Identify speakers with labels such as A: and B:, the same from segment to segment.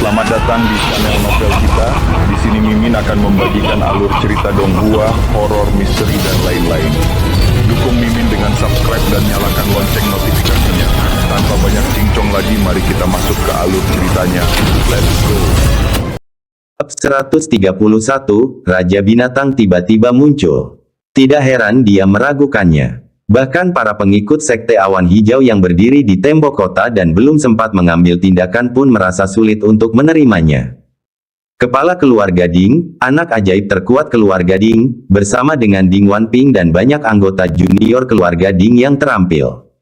A: Selamat datang di channel novel kita. Di sini Mimin akan membagikan alur cerita donghua, horor, misteri, dan lain-lain. Dukung Mimin dengan subscribe dan nyalakan lonceng notifikasinya. Tanpa banyak cincong lagi, mari kita masuk ke alur ceritanya. Let's go.
B: Bab 131, Raja Binatang tiba-tiba muncul. Tidak heran dia meragukannya. Bahkan para pengikut Sekte Awan Hijau yang berdiri di tembok kota dan belum sempat mengambil tindakan pun merasa sulit untuk menerimanya. Kepala keluarga Ding, anak ajaib terkuat keluarga Ding, bersama dengan Ding Wanping dan banyak anggota junior keluarga Ding yang terampil.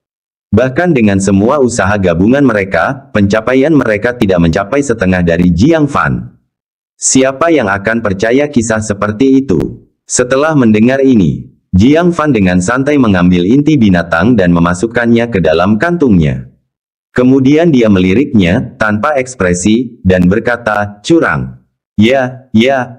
B: Bahkan dengan semua usaha gabungan mereka, pencapaian mereka tidak mencapai setengah dari Jiang Fan. Siapa yang akan percaya kisah seperti itu? Setelah mendengar ini, Jiang Fan dengan santai mengambil inti binatang dan memasukkannya ke dalam kantungnya. Kemudian dia meliriknya, tanpa ekspresi, dan berkata, curang. Ya,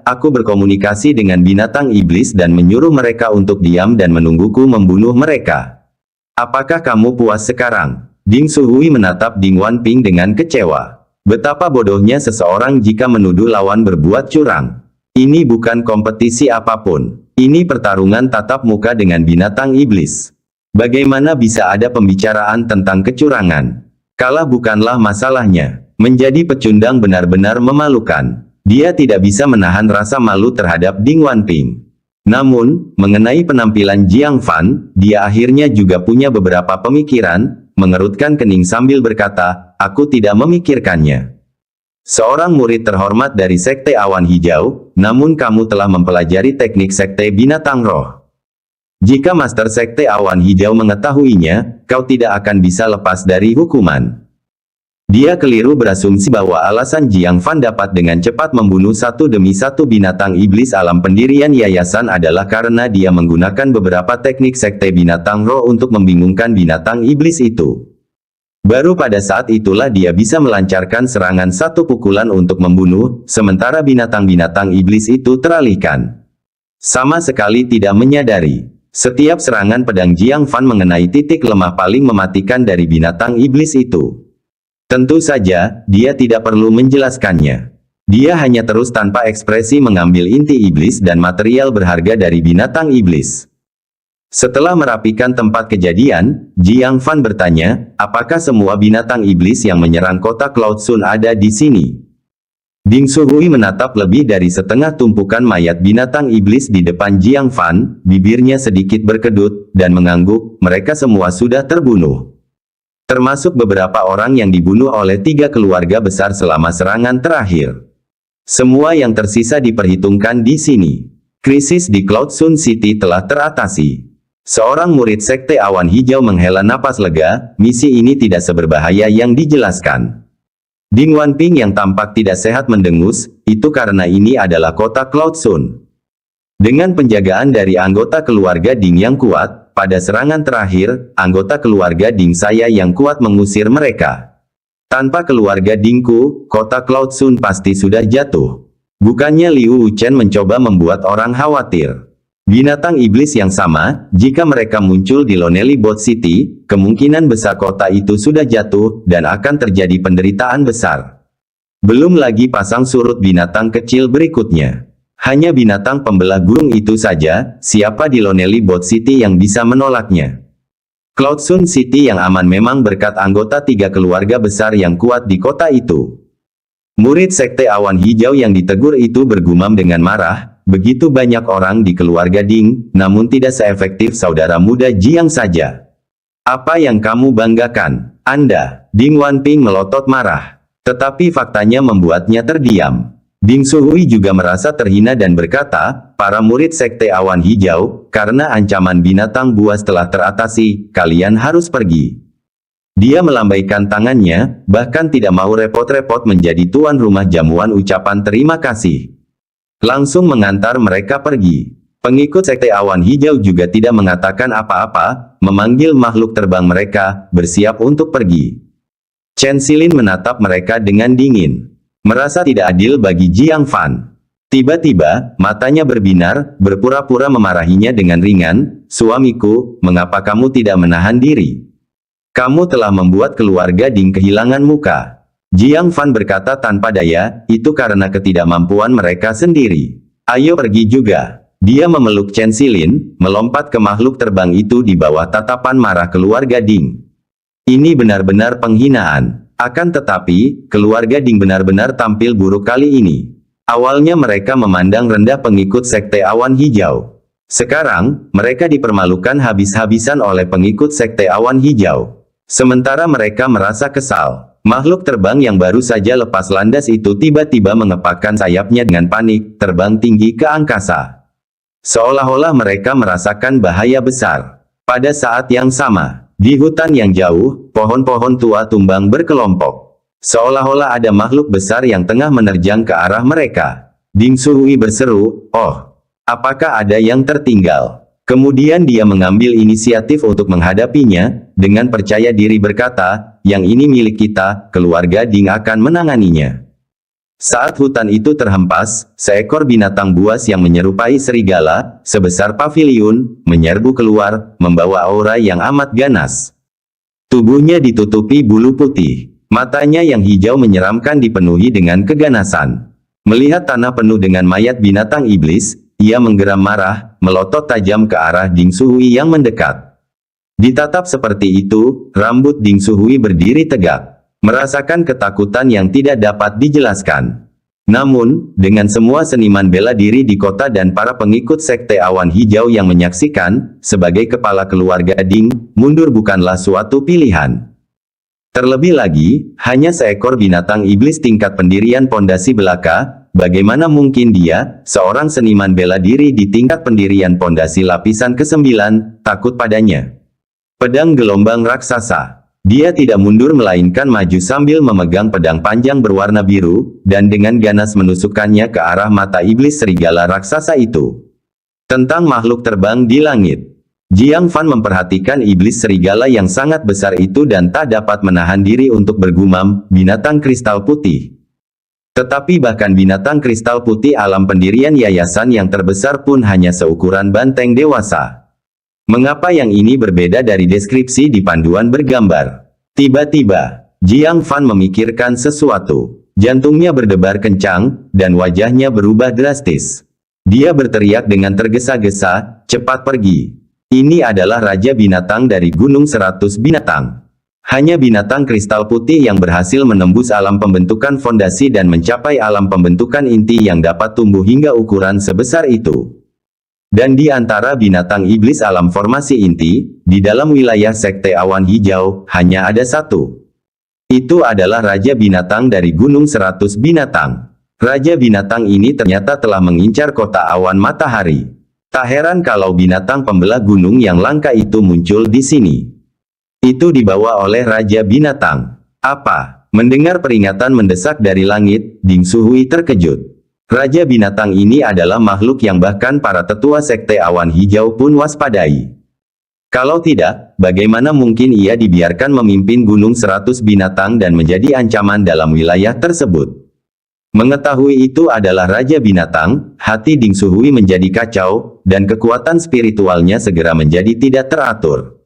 B: aku berkomunikasi dengan binatang iblis dan menyuruh mereka untuk diam dan menungguku membunuh mereka. Apakah kamu puas sekarang? Ding Suhui menatap Ding Wanping dengan kecewa. Betapa bodohnya seseorang jika menuduh lawan berbuat curang. Ini bukan kompetisi apapun. Ini pertarungan tatap muka dengan binatang iblis. Bagaimana bisa ada pembicaraan tentang kecurangan? Kalah bukanlah masalahnya. Menjadi pecundang benar-benar memalukan. Dia tidak bisa menahan rasa malu terhadap Ding Wanping. Namun, mengenai penampilan Jiang Fan, dia akhirnya juga punya beberapa pemikiran, mengerutkan kening sambil berkata, aku tidak memikirkannya. Seorang murid terhormat dari Sekte Awan Hijau, namun kamu telah mempelajari teknik Sekte Binatang Roh. Jika Master Sekte Awan Hijau mengetahuinya, kau tidak akan bisa lepas dari hukuman. Dia keliru berasumsi bahwa alasan Jiang Fan dapat dengan cepat membunuh satu demi satu binatang iblis alam pendirian yayasan adalah karena dia menggunakan beberapa teknik Sekte Binatang Roh untuk membingungkan binatang iblis itu. Baru pada saat itulah dia bisa melancarkan serangan satu pukulan untuk membunuh, sementara binatang-binatang iblis itu teralihkan. Sama sekali tidak menyadari. Setiap serangan pedang Jiang Fan mengenai titik lemah paling mematikan dari binatang iblis itu. Tentu saja, dia tidak perlu menjelaskannya. Dia hanya terus tanpa ekspresi mengambil inti iblis dan material berharga dari binatang iblis. Setelah merapikan tempat kejadian, Jiang Fan bertanya, apakah semua binatang iblis yang menyerang kota Cloud Sun ada di sini? Ding Suhui menatap lebih dari setengah tumpukan mayat binatang iblis di depan Jiang Fan, bibirnya sedikit berkedut, dan mengangguk, mereka semua sudah terbunuh. Termasuk beberapa orang yang dibunuh oleh 3 keluarga besar selama serangan terakhir. Semua yang tersisa diperhitungkan di sini. Krisis di Cloud Sun City telah teratasi. Seorang murid Sekte Awan Hijau menghela napas lega, misi ini tidak seberbahaya yang dijelaskan. Ding Wanping yang tampak tidak sehat mendengus, itu karena ini adalah kota Cloud Sun. Dengan penjagaan dari anggota keluarga Ding yang kuat, pada serangan terakhir, anggota keluarga Ding saya yang kuat mengusir mereka. Tanpa keluarga Dingku, kota Cloud Sun pasti sudah jatuh. Bukannya Liu Wuchen mencoba membuat orang khawatir. Binatang iblis yang sama, jika mereka muncul di Lonely Boat City, kemungkinan besar kota itu sudah jatuh, dan akan terjadi penderitaan besar. Belum lagi pasang surut binatang kecil berikutnya. Hanya binatang pembelah gunung itu saja, siapa di Lonely Boat City yang bisa menolaknya? Cloud Sun City yang aman memang berkat anggota 3 keluarga besar yang kuat di kota itu. Murid Sekte Awan Hijau yang ditegur itu bergumam dengan marah, begitu banyak orang di keluarga Ding, namun tidak seefektif saudara muda Jiang saja. Apa yang kamu banggakan? Anda? Ding Wanping melotot marah. Tetapi faktanya membuatnya terdiam. Ding Suhui juga merasa terhina dan berkata, para murid Sekte Awan Hijau, karena ancaman binatang buas telah teratasi, kalian harus pergi. Dia melambaikan tangannya, bahkan tidak mau repot-repot menjadi tuan rumah jamuan ucapan terima kasih. Langsung mengantar mereka pergi. Pengikut Sekte Awan Hijau juga tidak mengatakan apa-apa, memanggil makhluk terbang mereka, bersiap untuk pergi. Chen Xilin menatap mereka dengan dingin. Merasa tidak adil bagi Jiang Fan. Tiba-tiba, matanya berbinar, berpura-pura memarahinya dengan ringan, suamiku, mengapa kamu tidak menahan diri? Kamu telah membuat keluarga Ding kehilangan muka. Jiang Fan berkata tanpa daya, itu karena ketidakmampuan mereka sendiri. Ayo pergi juga. Dia memeluk Chen Xilin, melompat ke makhluk terbang itu di bawah tatapan marah keluarga Ding. Ini benar-benar penghinaan. Akan tetapi, keluarga Ding benar-benar tampil buruk kali ini. Awalnya mereka memandang rendah pengikut Sekte Awan Hijau. Sekarang, mereka dipermalukan habis-habisan oleh pengikut Sekte Awan Hijau. Sementara mereka merasa kesal. Makhluk terbang yang baru saja lepas landas itu tiba-tiba mengepakkan sayapnya dengan panik, terbang tinggi ke angkasa. Seolah-olah mereka merasakan bahaya besar. Pada saat yang sama, di hutan yang jauh, pohon-pohon tua tumbang berkelompok. Seolah-olah ada makhluk besar yang tengah menerjang ke arah mereka. Ding Suhui berseru, "Oh, apakah ada yang tertinggal?" Kemudian dia mengambil inisiatif untuk menghadapinya, dengan percaya diri berkata, "Yang ini milik kita, keluarga Ding akan menanganinya." Saat hutan itu terhempas, seekor binatang buas yang menyerupai serigala, sebesar paviliun, menyerbu keluar, membawa aura yang amat ganas. Tubuhnya ditutupi bulu putih. Matanya yang hijau menyeramkan dipenuhi dengan keganasan. Melihat tanah penuh dengan mayat binatang iblis, ia menggeram marah, melotot tajam ke arah Ding Suhui yang mendekat. Ditatap seperti itu, rambut Ding Suhui berdiri tegak, merasakan ketakutan yang tidak dapat dijelaskan. Namun, dengan semua seniman bela diri di kota dan para pengikut Sekte Awan Hijau yang menyaksikan, sebagai kepala keluarga Ding, mundur bukanlah suatu pilihan. Terlebih lagi, hanya seekor binatang iblis tingkat pendirian pondasi belaka, bagaimana mungkin dia, seorang seniman bela diri di tingkat pendirian pondasi lapisan ke-9, takut padanya? Pedang gelombang raksasa. Dia tidak mundur melainkan maju sambil memegang pedang panjang berwarna biru, dan dengan ganas menusukkannya ke arah mata iblis serigala raksasa itu. Tentang makhluk terbang di langit. Jiang Fan memperhatikan iblis serigala yang sangat besar itu dan tak dapat menahan diri untuk bergumam, binatang kristal putih. Tetapi bahkan binatang kristal putih alam pendirian yayasan yang terbesar pun hanya seukuran banteng dewasa. Mengapa yang ini berbeda dari deskripsi di panduan bergambar? Tiba-tiba, Jiang Fan memikirkan sesuatu. Jantungnya berdebar kencang, dan wajahnya berubah drastis. Dia berteriak dengan tergesa-gesa, "Cepat pergi. Ini adalah Raja Binatang dari Gunung 100 Binatang. Hanya binatang kristal putih yang berhasil menembus alam pembentukan fondasi dan mencapai alam pembentukan inti yang dapat tumbuh hingga ukuran sebesar itu. Dan di antara binatang iblis alam formasi inti, di dalam wilayah Sekte Awan Hijau, hanya ada satu. Itu adalah Raja Binatang dari Gunung 100 Binatang. Raja Binatang ini ternyata telah mengincar kota awan matahari. Tak heran kalau binatang pembelah gunung yang langka itu muncul di sini. Itu dibawa oleh Raja Binatang. Apa? Mendengar peringatan mendesak dari langit, Ding Suhui terkejut. Raja Binatang ini adalah makhluk yang bahkan para tetua Sekte Awan Hijau pun waspadai. Kalau tidak, bagaimana mungkin ia dibiarkan memimpin Gunung 100 Binatang dan menjadi ancaman dalam wilayah tersebut? Mengetahui itu adalah Raja Binatang, hati Ding Suhui menjadi kacau, dan kekuatan spiritualnya segera menjadi tidak teratur.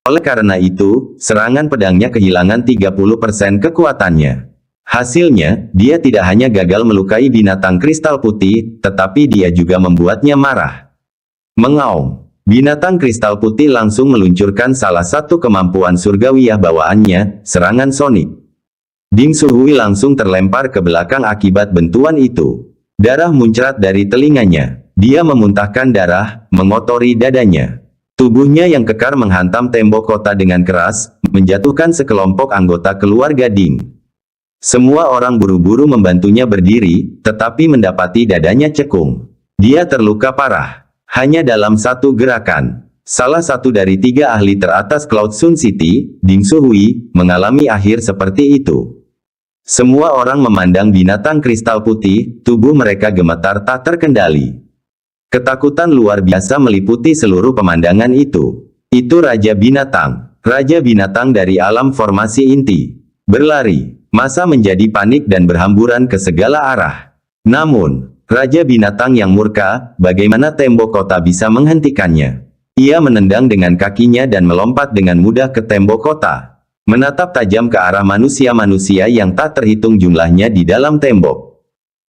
B: Oleh karena itu, serangan pedangnya kehilangan 30% kekuatannya. Hasilnya, dia tidak hanya gagal melukai binatang kristal putih, tetapi dia juga membuatnya marah. Mengaum. Binatang kristal putih langsung meluncurkan salah satu kemampuan surgawiyah bawaannya, serangan sonik. Ding Suhui langsung terlempar ke belakang akibat bentuan itu. Darah muncrat dari telinganya. Dia memuntahkan darah, mengotori dadanya. Tubuhnya yang kekar menghantam tembok kota dengan keras, menjatuhkan sekelompok anggota keluarga Ding. Semua orang buru-buru membantunya berdiri, tetapi mendapati dadanya cekung. Dia terluka parah. Hanya dalam satu gerakan. Salah satu dari 3 ahli teratas Cloud Sun City, Ding Suhui, mengalami akhir seperti itu. Semua orang memandang binatang kristal putih, tubuh mereka gemetar tak terkendali. Ketakutan luar biasa meliputi seluruh pemandangan itu. Itu Raja Binatang. Raja Binatang dari alam formasi inti. Berlari. Massa menjadi panik dan berhamburan ke segala arah. Namun, Raja Binatang yang murka, bagaimana tembok kota bisa menghentikannya? Ia menendang dengan kakinya dan melompat dengan mudah ke tembok kota. menatap tajam ke arah manusia-manusia yang tak terhitung jumlahnya di dalam tembok.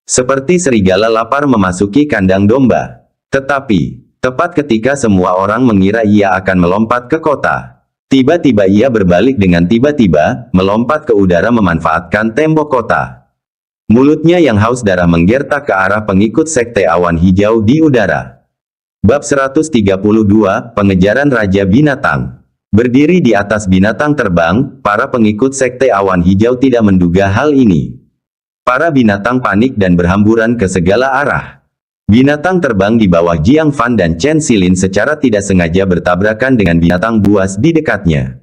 B: Seperti serigala lapar memasuki kandang domba. Tetapi, tepat ketika semua orang mengira ia akan melompat ke kota, tiba-tiba ia berbalik dengan tiba-tiba, melompat ke udara memanfaatkan tembok kota. Mulutnya yang haus darah menggertak ke arah pengikut sekte awan hijau di udara. Bab 132, Pengejaran Raja Binatang. Berdiri di atas binatang terbang, para pengikut sekte awan hijau tidak menduga hal ini. Para binatang panik dan berhamburan ke segala arah. Binatang terbang di bawah Jiang Fan dan Chen Xilin secara tidak sengaja bertabrakan dengan binatang buas di dekatnya.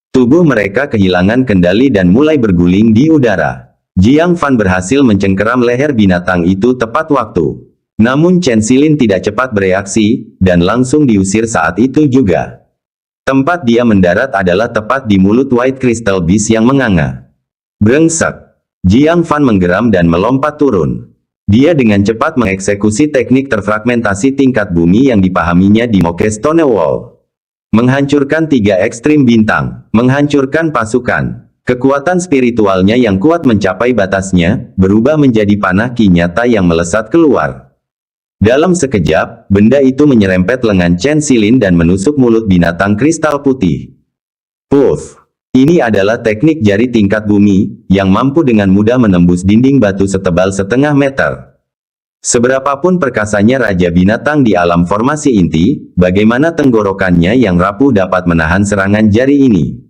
B: Tubuh mereka kehilangan kendali dan mulai berguling di udara. Jiang Fan berhasil mencengkeram leher binatang itu tepat waktu. Namun Chen Xilin tidak cepat bereaksi, dan langsung diusir saat itu juga. Tempat dia mendarat adalah tepat di mulut White Crystal Beast yang menganga. Brengsek! Jiang Fan menggeram dan melompat turun. Dia dengan cepat mengeksekusi teknik terfragmentasi tingkat bumi yang dipahaminya di Moke Stone Wall. Menghancurkan 3 ekstrim bintang, menghancurkan pasukan. Kekuatan spiritualnya yang kuat mencapai batasnya, berubah menjadi panah ki nyata yang melesat keluar. Dalam sekejap, benda itu menyerempet lengan Chen Xilin dan menusuk mulut binatang kristal putih. Puff! Ini adalah teknik jari tingkat bumi, yang mampu dengan mudah menembus dinding batu setebal setengah meter. Seberapapun perkasanya Raja Binatang di alam formasi inti, bagaimana tenggorokannya yang rapuh dapat menahan serangan jari ini.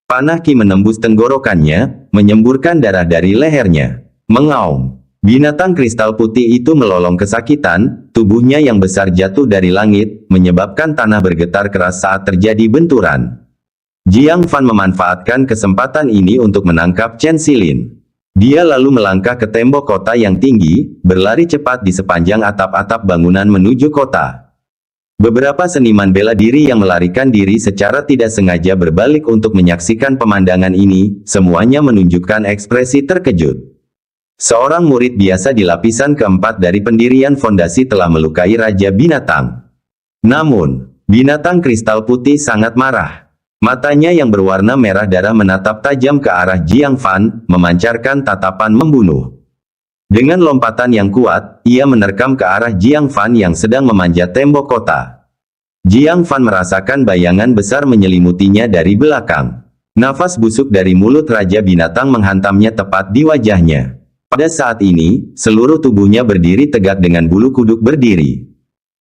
B: Panah ki menembus tenggorokannya, menyemburkan darah dari lehernya. Mengaum! Binatang kristal putih itu melolong kesakitan, tubuhnya yang besar jatuh dari langit, menyebabkan tanah bergetar keras saat terjadi benturan. Jiang Fan memanfaatkan kesempatan ini untuk menangkap Chen Xilin. Dia lalu melangkah ke tembok kota yang tinggi, berlari cepat di sepanjang atap-atap bangunan menuju kota. Beberapa seniman bela diri yang melarikan diri secara tidak sengaja berbalik untuk menyaksikan pemandangan ini, semuanya menunjukkan ekspresi terkejut. Seorang murid biasa di lapisan keempat dari pendirian fondasi telah melukai Raja Binatang. Namun, binatang kristal putih sangat marah. Matanya yang berwarna merah darah menatap tajam ke arah Jiang Fan, memancarkan tatapan membunuh. Dengan lompatan yang kuat, ia menerkam ke arah Jiang Fan yang sedang memanjat tembok kota. Jiang Fan merasakan bayangan besar menyelimutinya dari belakang. Nafas busuk dari mulut Raja Binatang menghantamnya tepat di wajahnya. Pada saat ini, seluruh tubuhnya berdiri tegak dengan bulu kuduk berdiri.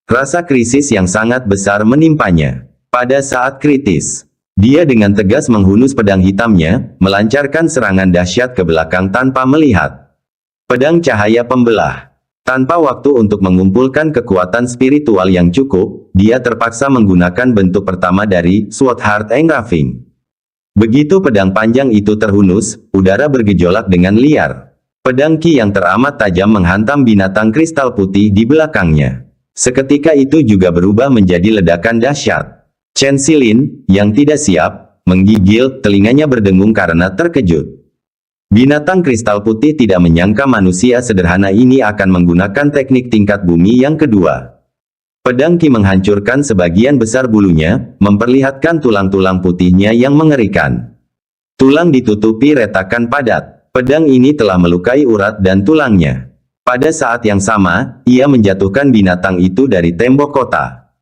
B: Rasa krisis yang sangat besar menimpanya. Pada saat kritis, dia dengan tegas menghunus pedang hitamnya, melancarkan serangan dahsyat ke belakang tanpa melihat. Pedang cahaya pembelah. Tanpa waktu untuk mengumpulkan kekuatan spiritual yang cukup, dia terpaksa menggunakan bentuk pertama dari Sword Heart Engraving. Begitu pedang panjang itu terhunus, udara bergejolak dengan liar. Pedang ki yang teramat tajam menghantam binatang kristal putih di belakangnya. Seketika itu juga berubah menjadi ledakan dahsyat. Chen Xilin, yang tidak siap, menggigil, telinganya berdengung karena terkejut. Binatang kristal putih tidak menyangka manusia sederhana ini akan menggunakan teknik tingkat bumi yang kedua. Pedang ki menghancurkan sebagian besar bulunya, memperlihatkan tulang-tulang putihnya yang mengerikan. Tulang ditutupi retakan padat. Pedang ini telah melukai urat dan tulangnya. Pada saat yang sama, ia menjatuhkan binatang itu dari tembok kota.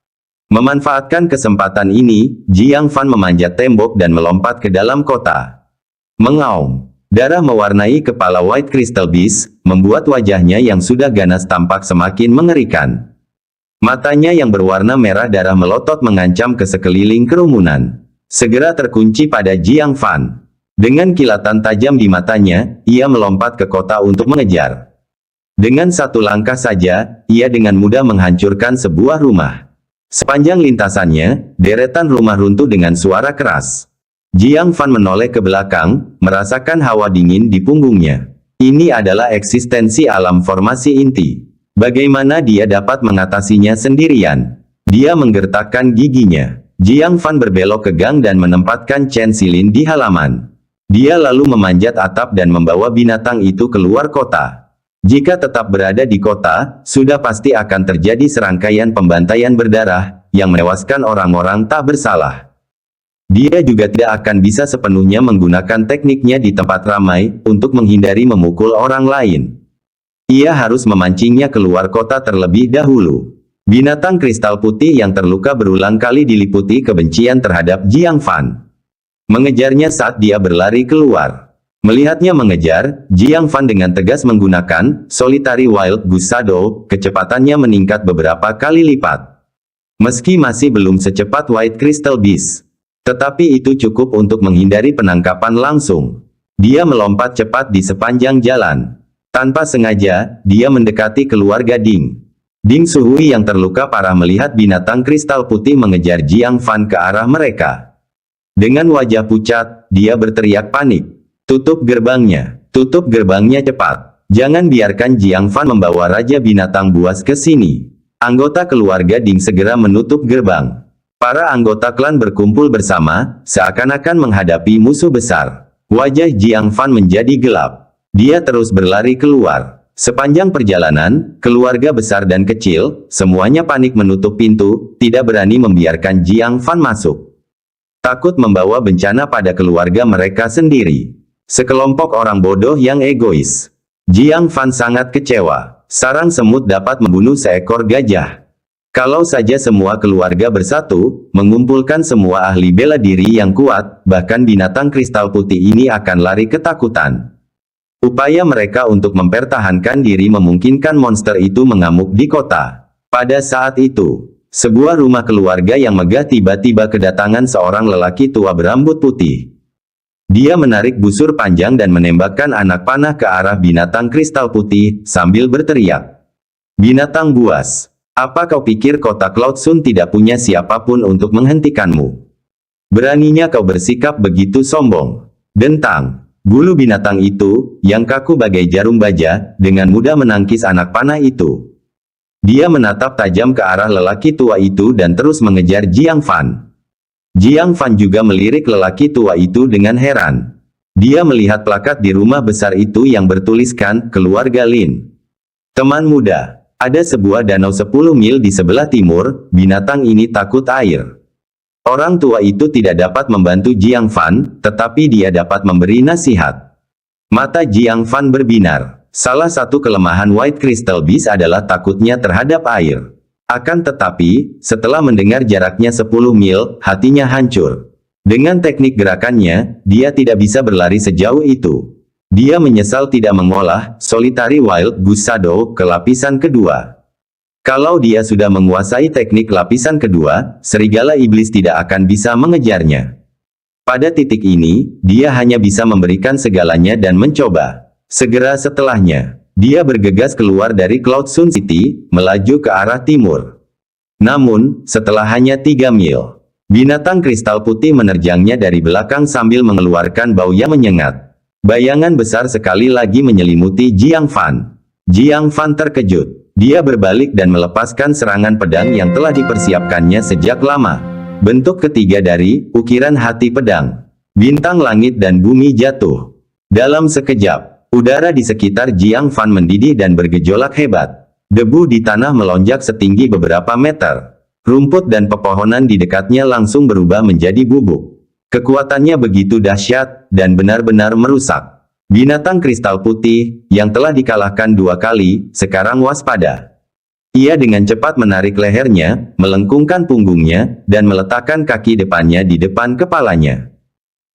B: Memanfaatkan kesempatan ini, Jiang Fan memanjat tembok dan melompat ke dalam kota. Mengaum. Darah mewarnai kepala White Crystal Beast, membuat wajahnya yang sudah ganas tampak semakin mengerikan. Matanya yang berwarna merah darah melotot mengancam ke sekeliling kerumunan. Segera terkunci pada Jiang Fan. Dengan kilatan tajam di matanya, ia melompat ke kota untuk mengejar. Dengan satu langkah saja, ia dengan mudah menghancurkan sebuah rumah. Sepanjang lintasannya, deretan rumah runtuh dengan suara keras. Jiang Fan menoleh ke belakang, merasakan hawa dingin di punggungnya. Ini adalah eksistensi alam formasi inti. Bagaimana dia dapat mengatasinya sendirian? Dia menggertakkan giginya. Jiang Fan berbelok ke gang dan menempatkan Chen Xilin di halaman. Dia lalu memanjat atap dan membawa binatang itu keluar kota. Jika tetap berada di kota, sudah pasti akan terjadi serangkaian pembantaian berdarah, yang menewaskan orang-orang tak bersalah. Dia juga tidak akan bisa sepenuhnya menggunakan tekniknya di tempat ramai, untuk menghindari memukul orang lain. Ia harus memancingnya keluar kota terlebih dahulu. Binatang kristal putih yang terluka berulang kali diliputi kebencian terhadap Jiang Fan. Mengejarnya saat dia berlari keluar. Melihatnya mengejar, Jiang Fan dengan tegas menggunakan Solitary Wild Goose Shadow, kecepatannya meningkat beberapa kali lipat. Meski masih belum secepat White Crystal Beast, tetapi itu cukup untuk menghindari penangkapan langsung. Dia melompat cepat di sepanjang jalan. Tanpa sengaja, dia mendekati keluarga Ding. Ding Suhui yang terluka parah melihat binatang kristal putih mengejar Jiang Fan ke arah mereka. Dengan wajah pucat, dia berteriak panik. Tutup gerbangnya. Tutup gerbangnya cepat. Jangan biarkan Jiang Fan membawa Raja Binatang Buas ke sini. Anggota keluarga Ding segera menutup gerbang. Para anggota klan berkumpul bersama, seakan-akan menghadapi musuh besar. Wajah Jiang Fan menjadi gelap. Dia terus berlari keluar. Sepanjang perjalanan, keluarga besar dan kecil, semuanya panik menutup pintu, tidak berani membiarkan Jiang Fan masuk. Takut membawa bencana pada keluarga mereka sendiri. Sekelompok orang bodoh yang egois. Jiang Fan sangat kecewa. Sarang semut dapat membunuh seekor gajah. Kalau saja semua keluarga bersatu, mengumpulkan semua ahli bela diri yang kuat, bahkan binatang kristal putih ini akan lari ketakutan. Upaya mereka untuk mempertahankan diri memungkinkan monster itu mengamuk di kota. Pada saat itu, sebuah rumah keluarga yang megah tiba-tiba kedatangan seorang lelaki tua berambut putih. Dia menarik busur panjang dan menembakkan anak panah ke arah binatang kristal putih, sambil berteriak. Binatang buas! Apa kau pikir kota Cloud Sun tidak punya siapapun untuk menghentikanmu? Beraninya kau bersikap begitu sombong. Dentang. Bulu binatang itu, yang kaku bagai jarum baja, dengan mudah menangkis anak panah itu. Dia menatap tajam ke arah lelaki tua itu dan terus mengejar Jiang Fan. Jiang Fan juga melirik lelaki tua itu dengan heran. Dia melihat plakat di rumah besar itu yang bertuliskan, Keluarga Lin. Teman muda. Ada sebuah danau 10 mil di sebelah timur, binatang ini takut air. Orang tua itu tidak dapat membantu Jiang Fan, tetapi dia dapat memberi nasihat. Mata Jiang Fan berbinar. Salah satu kelemahan White Crystal Beast adalah takutnya terhadap air. Akan tetapi, setelah mendengar jaraknya 10 mil, hatinya hancur. Dengan teknik gerakannya, dia tidak bisa berlari sejauh itu. Dia menyesal tidak mengolah Solitary Wild Goose Shadow ke lapisan kedua. Kalau dia sudah menguasai teknik lapisan kedua, serigala iblis tidak akan bisa mengejarnya. Pada titik ini, dia hanya bisa memberikan segalanya dan mencoba. Segera setelahnya, dia bergegas keluar dari Cloud Sun City, melaju ke arah timur. Namun, setelah hanya 3 mil, binatang kristal putih menerjangnya dari belakang sambil mengeluarkan bau yang menyengat. Bayangan besar sekali lagi menyelimuti Jiang Fan. Jiang Fan terkejut. Dia berbalik dan melepaskan serangan pedang yang telah dipersiapkannya sejak lama. Bentuk ketiga dari ukiran hati pedang. Bintang langit dan bumi jatuh. Dalam sekejap, udara di sekitar Jiang Fan mendidih dan bergejolak hebat. Debu di tanah melonjak setinggi beberapa meter. Rumput dan pepohonan di dekatnya langsung berubah menjadi bubuk. Kekuatannya begitu dahsyat, dan benar-benar merusak. Binatang kristal putih, yang telah dikalahkan 2 kali, sekarang waspada. Ia dengan cepat menarik lehernya, melengkungkan punggungnya, dan meletakkan kaki depannya di depan kepalanya.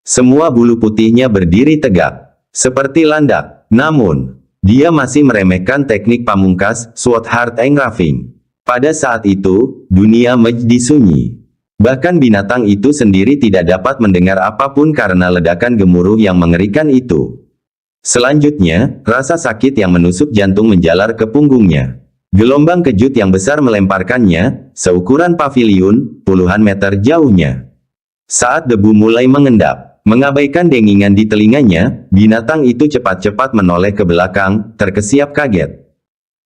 B: Semua bulu putihnya berdiri tegak, seperti landak. Namun, dia masih meremehkan teknik pamungkas, Sword Heart Engraving. Pada saat itu, dunia menjadi sunyi. Bahkan binatang itu sendiri tidak dapat mendengar apapun karena ledakan gemuruh yang mengerikan itu. Selanjutnya, rasa sakit yang menusuk jantung menjalar ke punggungnya. Gelombang kejut yang besar melemparkannya, seukuran paviliun, puluhan meter jauhnya. Saat debu mulai mengendap, mengabaikan dengingan di telinganya, binatang itu cepat-cepat menoleh ke belakang, terkesiap kaget.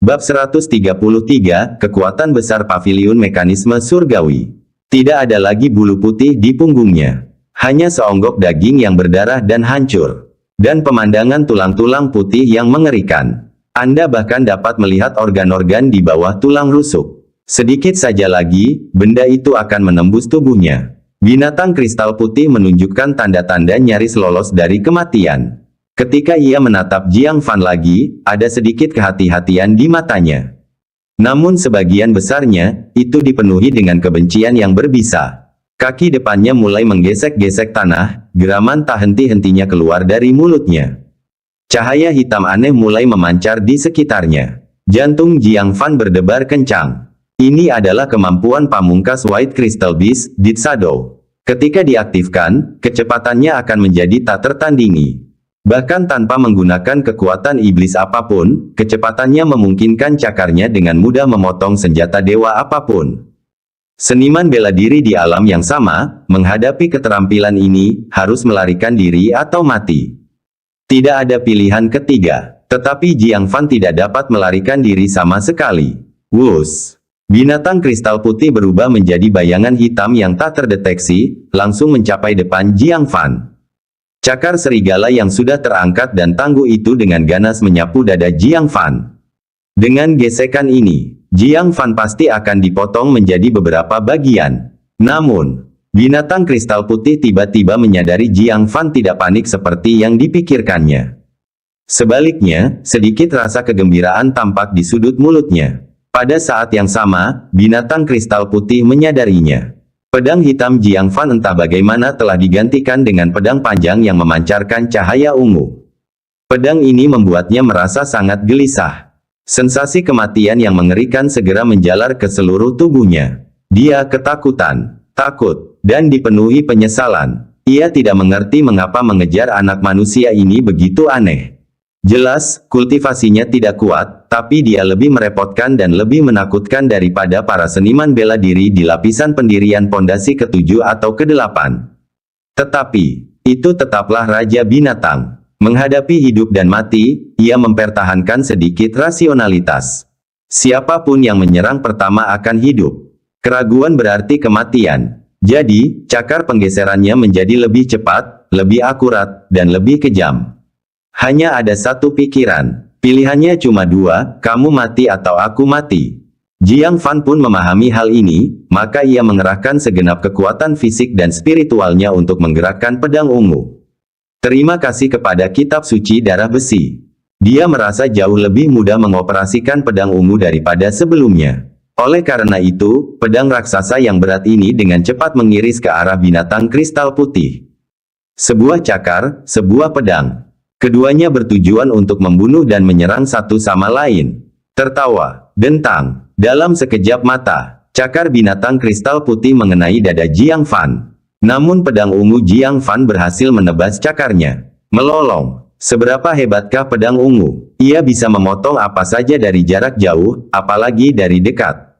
B: Bab 133, Kekuatan Besar Paviliun Mekanisme Surgawi. Tidak ada lagi bulu putih di punggungnya. Hanya seonggok daging yang berdarah dan hancur. Dan pemandangan tulang-tulang putih yang mengerikan. Anda bahkan dapat melihat organ-organ di bawah tulang rusuk. Sedikit saja lagi, benda itu akan menembus tubuhnya. Binatang kristal putih menunjukkan tanda-tanda nyaris lolos dari kematian. Ketika ia menatap Jiang Fan lagi, ada sedikit kehati-hatian di matanya. Namun sebagian besarnya, itu dipenuhi dengan kebencian yang berbisa. Kaki depannya mulai menggesek-gesek tanah, geraman tak henti-hentinya keluar dari mulutnya. Cahaya hitam aneh mulai memancar di sekitarnya. Jantung Jiang Fan berdebar kencang. Ini adalah kemampuan pamungkas White Crystal Beast, Dead Shadow. Ketika diaktifkan, kecepatannya akan menjadi tak tertandingi. Bahkan tanpa menggunakan kekuatan iblis apapun, kecepatannya memungkinkan cakarnya dengan mudah memotong senjata dewa apapun. Seniman bela diri di alam yang sama, menghadapi keterampilan ini, harus melarikan diri atau mati. Tidak ada pilihan ketiga, tetapi Jiang Fan tidak dapat melarikan diri sama sekali. Wus! Binatang kristal putih berubah menjadi bayangan hitam yang tak terdeteksi, langsung mencapai depan Jiang Fan. Cakar serigala yang sudah terangkat dan tangguh itu dengan ganas menyapu dada Jiang Fan. Dengan gesekan ini, Jiang Fan pasti akan dipotong menjadi beberapa bagian. Namun, binatang kristal putih tiba-tiba menyadari Jiang Fan tidak panik seperti yang dipikirkannya. Sebaliknya, sedikit rasa kegembiraan tampak di sudut mulutnya. Pada saat yang sama, binatang kristal putih menyadarinya. Pedang hitam Jiang Fan entah bagaimana telah digantikan dengan pedang panjang yang memancarkan cahaya ungu. Pedang ini membuatnya merasa sangat gelisah. Sensasi kematian yang mengerikan segera menjalar ke seluruh tubuhnya. Dia ketakutan, takut, dan dipenuhi penyesalan. Ia tidak mengerti mengapa mengejar anak manusia ini begitu aneh. Jelas, kultivasinya tidak kuat, tapi dia lebih merepotkan dan lebih menakutkan daripada para seniman bela diri di lapisan pendirian pondasi ke-7 atau ke-8. Tetapi, itu tetaplah Raja Binatang. Menghadapi hidup dan mati, ia mempertahankan sedikit rasionalitas. Siapapun yang menyerang pertama akan hidup. Keraguan berarti kematian. Jadi, cakar penggeserannya menjadi lebih cepat, lebih akurat, dan lebih kejam. Hanya ada satu pikiran. Pilihannya cuma dua, kamu mati atau aku mati. Jiang Fan pun memahami hal ini, maka ia mengerahkan segenap kekuatan fisik dan spiritualnya untuk menggerakkan pedang ungu. Terima kasih kepada kitab suci darah besi. Dia merasa jauh lebih mudah mengoperasikan pedang ungu daripada sebelumnya. Oleh karena itu, pedang raksasa yang berat ini dengan cepat mengiris ke arah binatang kristal putih. Sebuah cakar, sebuah pedang. Keduanya bertujuan untuk membunuh dan menyerang satu sama lain. Tertawa, dentang, dalam sekejap mata, cakar binatang kristal putih mengenai dada Jiang Fan. Namun pedang ungu Jiang Fan berhasil menebas cakarnya. Melolong. Seberapa hebatkah pedang ungu? Ia bisa memotong apa saja dari jarak jauh, apalagi dari dekat.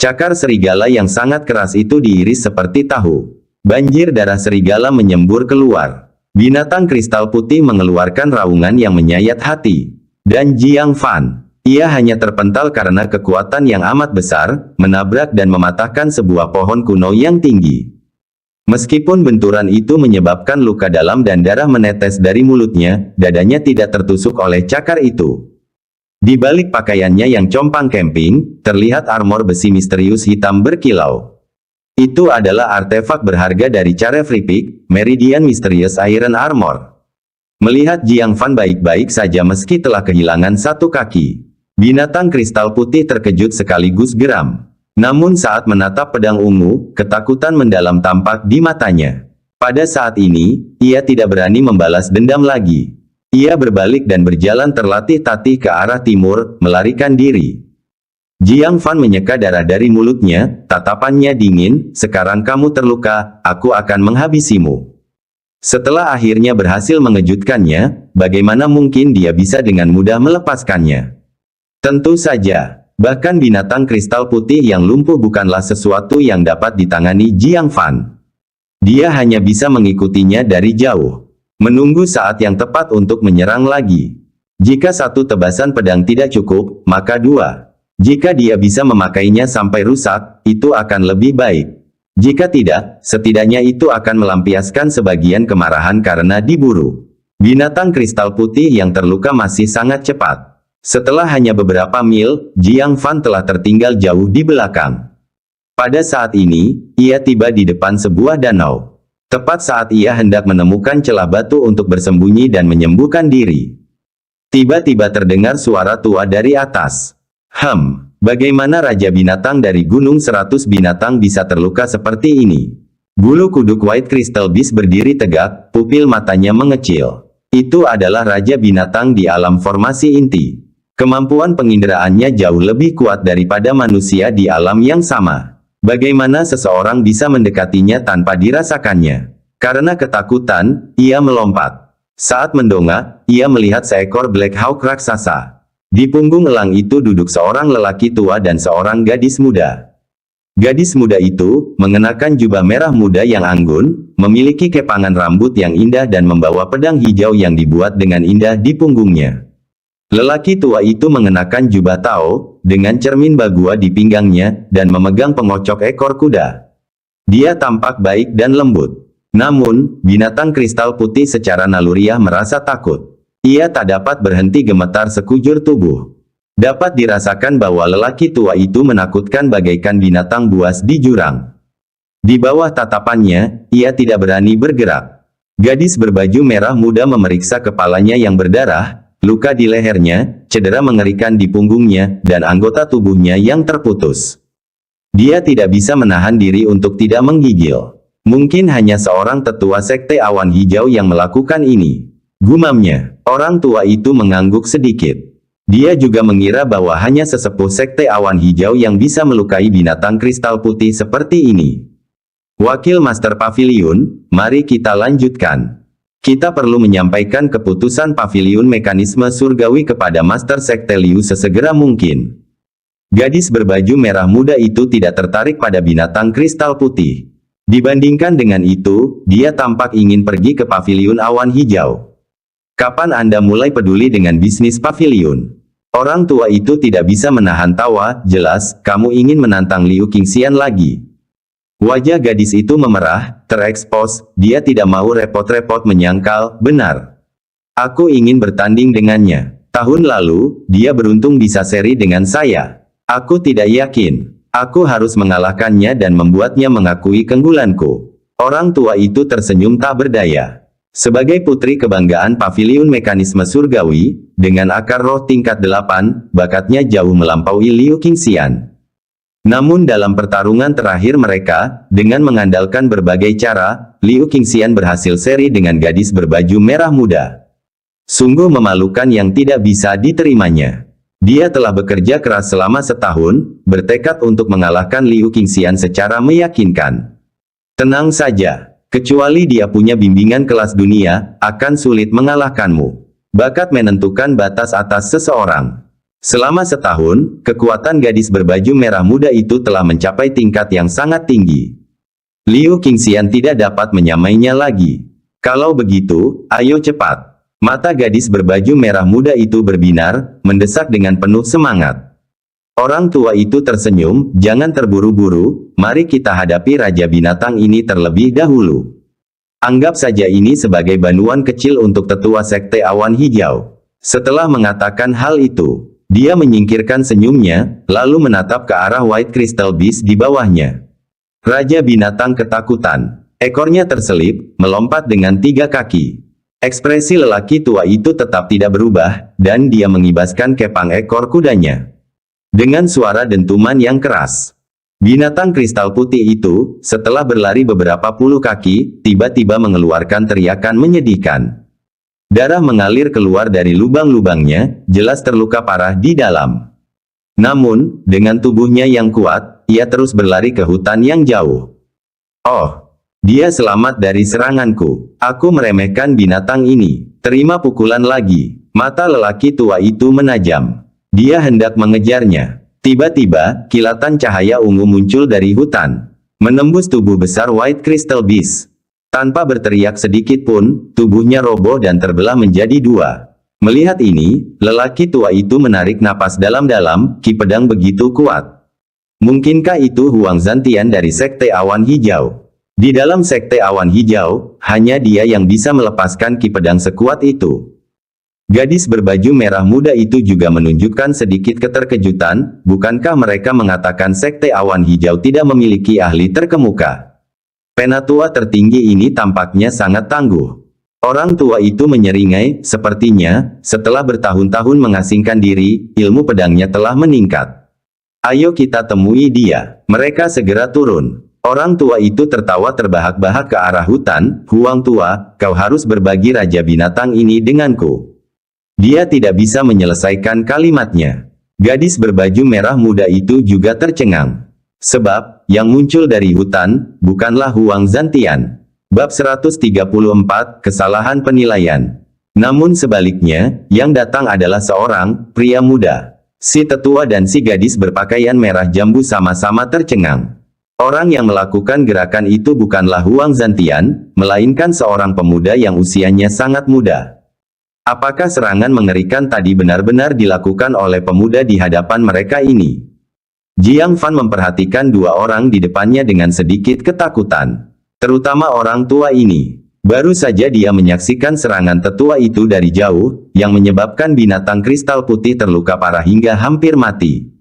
B: Cakar serigala yang sangat keras itu diiris seperti tahu. Banjir darah serigala menyembur keluar. Binatang kristal putih mengeluarkan raungan yang menyayat hati. Dan Jiang Fan, ia hanya terpental karena kekuatan yang amat besar, menabrak dan mematahkan sebuah pohon kuno yang tinggi. Meskipun benturan itu menyebabkan luka dalam dan darah menetes dari mulutnya, dadanya tidak tertusuk oleh cakar itu. Di balik pakaiannya yang compang camping, terlihat armor besi misterius hitam berkilau. Itu adalah artefak berharga dari Carefree Peak, Meridian Mysterious Iron Armor. Melihat Jiang Fan baik-baik saja meski telah kehilangan satu kaki. Binatang kristal putih terkejut sekaligus geram. Namun saat menatap pedang ungu, ketakutan mendalam tampak di matanya. Pada saat ini, ia tidak berani membalas dendam lagi. Ia berbalik dan berjalan terlatih-tatih ke arah timur, melarikan diri. Jiang Fan menyeka darah dari mulutnya, tatapannya dingin, sekarang kamu terluka, aku akan menghabisimu. Setelah akhirnya berhasil mengejutkannya, bagaimana mungkin dia bisa dengan mudah melepaskannya? Tentu saja, bahkan binatang kristal putih yang lumpuh bukanlah sesuatu yang dapat ditangani Jiang Fan. Dia hanya bisa mengikutinya dari jauh. Menunggu saat yang tepat untuk menyerang lagi. Jika satu tebasan pedang tidak cukup, maka dua. Jika dia bisa memakainya sampai rusak, itu akan lebih baik. Jika tidak, setidaknya itu akan melampiaskan sebagian kemarahan karena diburu. Binatang kristal putih yang terluka masih sangat cepat. Setelah hanya beberapa mil, Jiang Fan telah tertinggal jauh di belakang. Pada saat ini, ia tiba di depan sebuah danau. Tepat saat ia hendak menemukan celah batu untuk bersembunyi dan menyembuhkan diri. Tiba-tiba terdengar suara tua dari atas. Bagaimana Raja Binatang dari Gunung 100 Binatang bisa terluka seperti ini? Bulu kuduk White Crystal Beast berdiri tegak, pupil matanya mengecil. Itu adalah Raja Binatang di alam formasi inti. Kemampuan penginderaannya jauh lebih kuat daripada manusia di alam yang sama. Bagaimana seseorang bisa mendekatinya tanpa dirasakannya? Karena ketakutan, ia melompat. Saat mendongak, ia melihat seekor Black Hawk raksasa. Di punggung elang itu duduk seorang lelaki tua dan seorang gadis muda. Gadis muda itu mengenakan jubah merah muda yang anggun, memiliki kepangan rambut yang indah dan membawa pedang hijau yang dibuat dengan indah di punggungnya. Lelaki tua itu mengenakan jubah Tao, dengan cermin bagua di pinggangnya, dan memegang pengocok ekor kuda. Dia tampak baik dan lembut. Namun, binatang kristal putih secara naluriah merasa takut. Ia tak dapat berhenti gemetar sekujur tubuh. Dapat dirasakan bahwa lelaki tua itu menakutkan bagaikan binatang buas di jurang. Di bawah tatapannya, ia tidak berani bergerak. Gadis berbaju merah muda memeriksa kepalanya yang berdarah, luka di lehernya, cedera mengerikan di punggungnya, dan anggota tubuhnya yang terputus. Dia tidak bisa menahan diri untuk tidak menggigil. Mungkin hanya seorang tetua sekte awan hijau yang melakukan ini. Gumamnya. Orang tua itu mengangguk sedikit. Dia juga mengira bahwa hanya sesepuh sekte awan hijau yang bisa melukai binatang kristal putih seperti ini. Wakil Master Pavilion, mari kita lanjutkan. Kita perlu menyampaikan keputusan Pavilion Mekanisme Surgawi kepada Master Sekte Liu sesegera mungkin. Gadis berbaju merah muda itu tidak tertarik pada binatang kristal putih. Dibandingkan dengan itu, dia tampak ingin pergi ke Pavilion Awan Hijau. Kapan Anda mulai peduli dengan bisnis Pavilion? Orang tua itu tidak bisa menahan tawa, jelas, kamu ingin menantang Liu Qingxian lagi. Wajah gadis itu memerah, terekspos, dia tidak mau repot-repot menyangkal, benar. Aku ingin bertanding dengannya. Tahun lalu, dia beruntung bisa seri dengan saya. Aku tidak yakin. Aku harus mengalahkannya dan membuatnya mengakui keunggulanku. Orang tua itu tersenyum tak berdaya. Sebagai putri kebanggaan Pavilion Mekanisme Surgawi, dengan akar roh tingkat 8, bakatnya jauh melampaui Liu Qingxian. Namun dalam pertarungan terakhir mereka, dengan mengandalkan berbagai cara, Liu Qingxian berhasil seri dengan gadis berbaju merah muda. Sungguh memalukan yang tidak bisa diterimanya. Dia telah bekerja keras selama setahun, bertekad untuk mengalahkan Liu Qingxian secara meyakinkan. Tenang saja, kecuali dia punya bimbingan kelas dunia, akan sulit mengalahkanmu. Bakat menentukan batas atas seseorang. Selama setahun, kekuatan gadis berbaju merah muda itu telah mencapai tingkat yang sangat tinggi. Liu Qingxian tidak dapat menyamainya lagi. Kalau begitu, ayo cepat. Mata gadis berbaju merah muda itu berbinar, mendesak dengan penuh semangat. Orang tua itu tersenyum, jangan terburu-buru, mari kita hadapi Raja Binatang ini terlebih dahulu. Anggap saja ini sebagai bantuan kecil untuk tetua Sekte Awan Hijau. Setelah mengatakan hal itu, dia menyingkirkan senyumnya, lalu menatap ke arah White Crystal Beast di bawahnya. Raja Binatang ketakutan. Ekornya terselip, melompat dengan 3 kaki. Ekspresi lelaki tua itu tetap tidak berubah, dan dia mengibaskan kepang ekor kudanya. Dengan suara dentuman yang keras. Binatang kristal putih itu, setelah berlari beberapa puluh kaki, tiba-tiba mengeluarkan teriakan menyedihkan. Darah mengalir keluar dari lubang-lubangnya, jelas terluka parah di dalam. Namun, dengan tubuhnya yang kuat, ia terus berlari ke hutan yang jauh. Oh, dia selamat dari seranganku. Aku meremehkan binatang ini. Terima pukulan lagi. Mata lelaki tua itu menajam. Dia hendak mengejarnya. Tiba-tiba, kilatan cahaya ungu muncul dari hutan. Menembus tubuh besar White Crystal Beast. Tanpa berteriak sedikit pun, tubuhnya roboh dan terbelah menjadi 2. Melihat ini, lelaki tua itu menarik napas dalam-dalam, ki pedang begitu kuat. Mungkinkah itu Huang Zantian dari Sekte Awan Hijau? Di dalam Sekte Awan Hijau, hanya dia yang bisa melepaskan ki pedang sekuat itu. Gadis berbaju merah muda itu juga menunjukkan sedikit keterkejutan, bukankah mereka mengatakan Sekte Awan Hijau tidak memiliki ahli terkemuka? Penatua tertinggi ini tampaknya sangat tangguh. Orang tua itu menyeringai, sepertinya, setelah bertahun-tahun mengasingkan diri, ilmu pedangnya telah meningkat. Ayo kita temui dia. Mereka segera turun. Orang tua itu tertawa terbahak-bahak ke arah hutan. Huang tua, kau harus berbagi raja binatang ini denganku. Dia tidak bisa menyelesaikan kalimatnya. Gadis berbaju merah muda itu juga tercengang. Sebab, yang muncul dari hutan, bukanlah Huang Zantian. Bab 134, Kesalahan Penilaian. Namun sebaliknya, yang datang adalah seorang pria muda. Si tetua dan si gadis berpakaian merah jambu sama-sama tercengang. Orang yang melakukan gerakan itu bukanlah Huang Zantian, melainkan seorang pemuda yang usianya sangat muda. Apakah serangan mengerikan tadi benar-benar dilakukan oleh pemuda di hadapan mereka ini? Jiang Fan memperhatikan dua orang di depannya dengan sedikit ketakutan. Terutama orang tua ini. Baru saja dia menyaksikan serangan tetua itu dari jauh, yang menyebabkan binatang kristal putih terluka parah hingga hampir mati.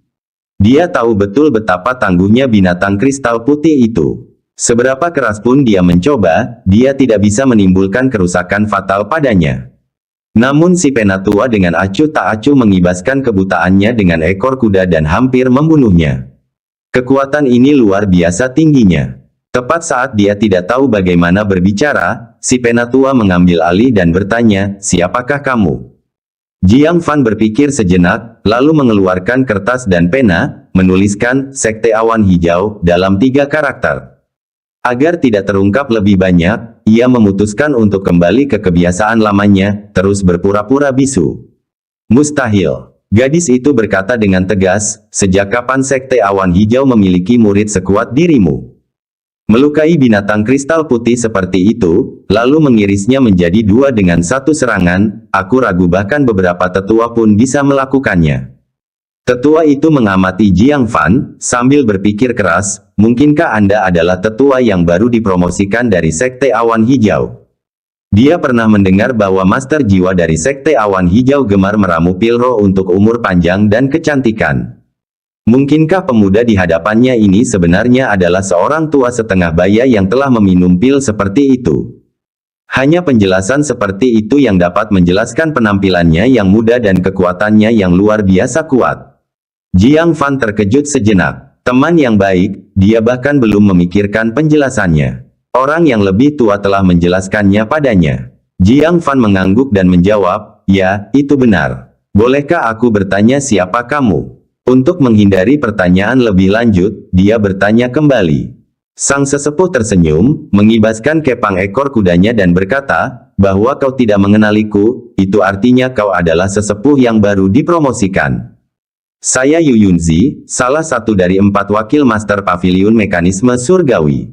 B: Dia tahu betul betapa tangguhnya binatang kristal putih itu. Seberapa keras pun dia mencoba, dia tidak bisa menimbulkan kerusakan fatal padanya. Namun si penatua dengan acuh tak acuh mengibaskan kebutaannya dengan ekor kuda dan hampir membunuhnya. Kekuatan ini luar biasa tingginya. Tepat saat dia tidak tahu bagaimana berbicara, si penatua mengambil alih dan bertanya, siapakah kamu? Jiang Fan berpikir sejenak, lalu mengeluarkan kertas dan pena, menuliskan, Sekte Awan Hijau, dalam 3 karakter. Agar tidak terungkap lebih banyak, ia memutuskan untuk kembali ke kebiasaan lamanya, terus berpura-pura bisu. Mustahil. Gadis itu berkata dengan tegas, sejak kapan Sekte Awan Hijau memiliki murid sekuat dirimu? Melukai binatang kristal putih seperti itu, lalu mengirisnya menjadi 2 dengan 1 serangan, aku ragu bahkan beberapa tetua pun bisa melakukannya. Tetua itu mengamati Jiang Fan, sambil berpikir keras, mungkinkah Anda adalah tetua yang baru dipromosikan dari Sekte Awan Hijau? Dia pernah mendengar bahwa Master Jiwa dari Sekte Awan Hijau gemar meramu pil roh untuk umur panjang dan kecantikan. Mungkinkah pemuda di hadapannya ini sebenarnya adalah seorang tua setengah baya yang telah meminum pil seperti itu? Hanya penjelasan seperti itu yang dapat menjelaskan penampilannya yang muda dan kekuatannya yang luar biasa kuat. Jiang Fan terkejut sejenak. Teman yang baik, dia bahkan belum memikirkan penjelasannya. Orang yang lebih tua telah menjelaskannya padanya. Jiang Fan mengangguk dan menjawab, ya, itu benar. Bolehkah aku bertanya siapa kamu? Untuk menghindari pertanyaan lebih lanjut, dia bertanya kembali. Sang sesepuh tersenyum, mengibaskan kepang ekor kudanya dan berkata, bahwa kau tidak mengenaliku, itu artinya kau adalah sesepuh yang baru dipromosikan. Saya Yu Yunzi, salah satu dari 4 wakil Master Paviliun Mekanisme Surgawi.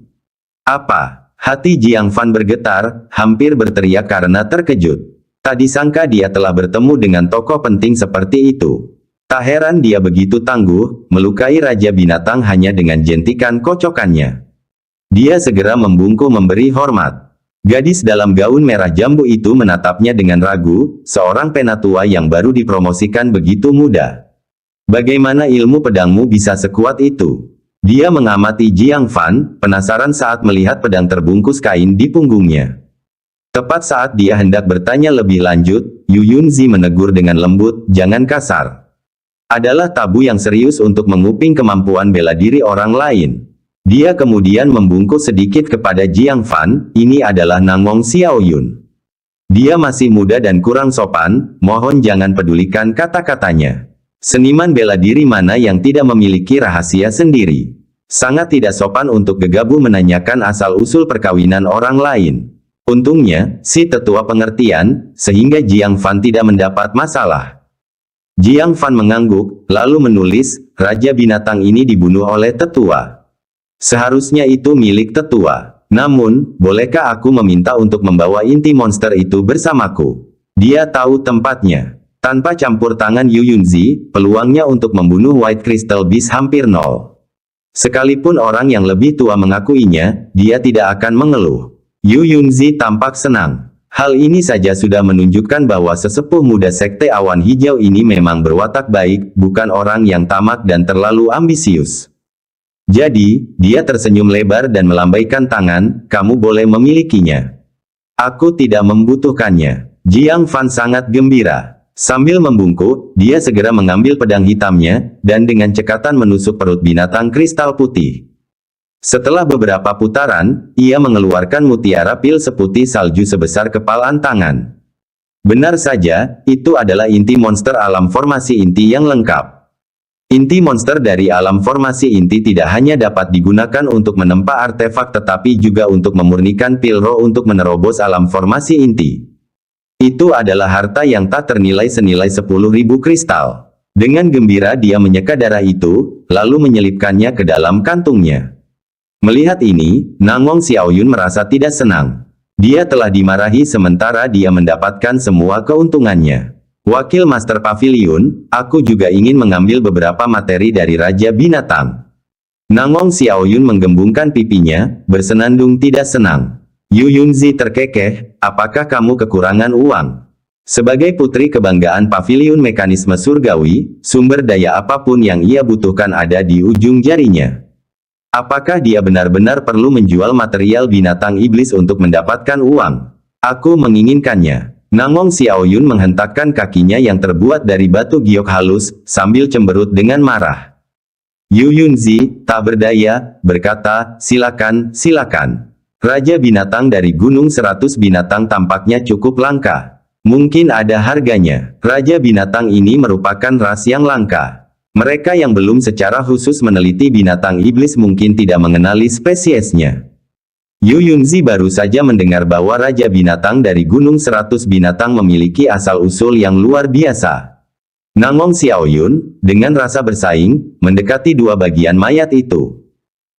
B: Apa? Hati Jiang Fan bergetar, hampir berteriak karena terkejut. Tak disangka dia telah bertemu dengan tokoh penting seperti itu. Tak heran dia begitu tangguh, melukai Raja Binatang hanya dengan jentikan kocokannya. Dia segera membungkuk memberi hormat. Gadis dalam gaun merah jambu itu menatapnya dengan ragu, seorang penatua yang baru dipromosikan begitu muda. Bagaimana ilmu pedangmu bisa sekuat itu? Dia mengamati Jiang Fan, penasaran saat melihat pedang terbungkus kain di punggungnya. Tepat saat dia hendak bertanya lebih lanjut, Yu Yunzi menegur dengan lembut, jangan kasar. Adalah tabu yang serius untuk menguping kemampuan bela diri orang lain. Dia kemudian membungkuk sedikit kepada Jiang Fan, ini adalah Nangong Xiaoyun. Dia masih muda dan kurang sopan, mohon jangan pedulikan kata-katanya. Seniman bela diri mana yang tidak memiliki rahasia sendiri? Sangat tidak sopan untuk gegabah menanyakan asal-usul perkawinan orang lain. Untungnya, si tetua pengertian, sehingga Jiang Fan tidak mendapat masalah. Jiang Fan mengangguk, lalu menulis, Raja Binatang ini dibunuh oleh tetua. Seharusnya itu milik tetua. Namun, bolehkah aku meminta untuk membawa inti monster itu bersamaku? Dia tahu tempatnya. Tanpa campur tangan Yu Yunzi, peluangnya untuk membunuh White Crystal Beast hampir nol. Sekalipun orang yang lebih tua mengakuinya, dia tidak akan mengeluh. Yu Yunzi tampak senang. Hal ini saja sudah menunjukkan bahwa sesepuh muda Sekte Awan Hijau ini memang berwatak baik, bukan orang yang tamak dan terlalu ambisius. Jadi, dia tersenyum lebar dan melambaikan tangan, kamu boleh memilikinya. Aku tidak membutuhkannya. Jiang Fan sangat gembira. Sambil membungkuk, dia segera mengambil pedang hitamnya, dan dengan cekatan menusuk perut binatang kristal putih. Setelah beberapa putaran, ia mengeluarkan mutiara pil seputih salju sebesar kepalan tangan. Benar saja, itu adalah inti monster alam formasi inti yang lengkap. Inti monster dari alam formasi inti tidak hanya dapat digunakan untuk menempa artefak tetapi juga untuk memurnikan pil roh untuk menerobos alam formasi inti. Itu adalah harta yang tak ternilai senilai 10.000 kristal. Dengan gembira dia menyeka darah itu, lalu menyelipkannya ke dalam kantungnya. Melihat ini, Nangong Xiaoyun merasa tidak senang. Dia telah dimarahi sementara dia mendapatkan semua keuntungannya. Wakil Master Pavilion, aku juga ingin mengambil beberapa materi dari Raja Binatang. Nangong Xiaoyun menggembungkan pipinya, bersenandung tidak senang. Yu Yunzi terkekeh, apakah kamu kekurangan uang? Sebagai putri kebanggaan Pavilion Mekanisme Surgawi, sumber daya apapun yang ia butuhkan ada di ujung jarinya. Apakah dia benar-benar perlu menjual material binatang iblis untuk mendapatkan uang? Aku menginginkannya. Nangong Xiaoyun menghentakkan kakinya yang terbuat dari batu giok halus, sambil cemberut dengan marah. Yu Yunzi, tak berdaya, berkata, silakan, silakan. Raja binatang dari Gunung 100 Binatang tampaknya cukup langka. Mungkin ada harganya. Raja binatang ini merupakan ras yang langka. Mereka yang belum secara khusus meneliti binatang iblis mungkin tidak mengenali spesiesnya. Yu Yunzi baru saja mendengar bahwa Raja Binatang dari Gunung 100 Binatang memiliki asal-usul yang luar biasa. Nangong Xiaoyun, dengan rasa bersaing, mendekati dua bagian mayat itu.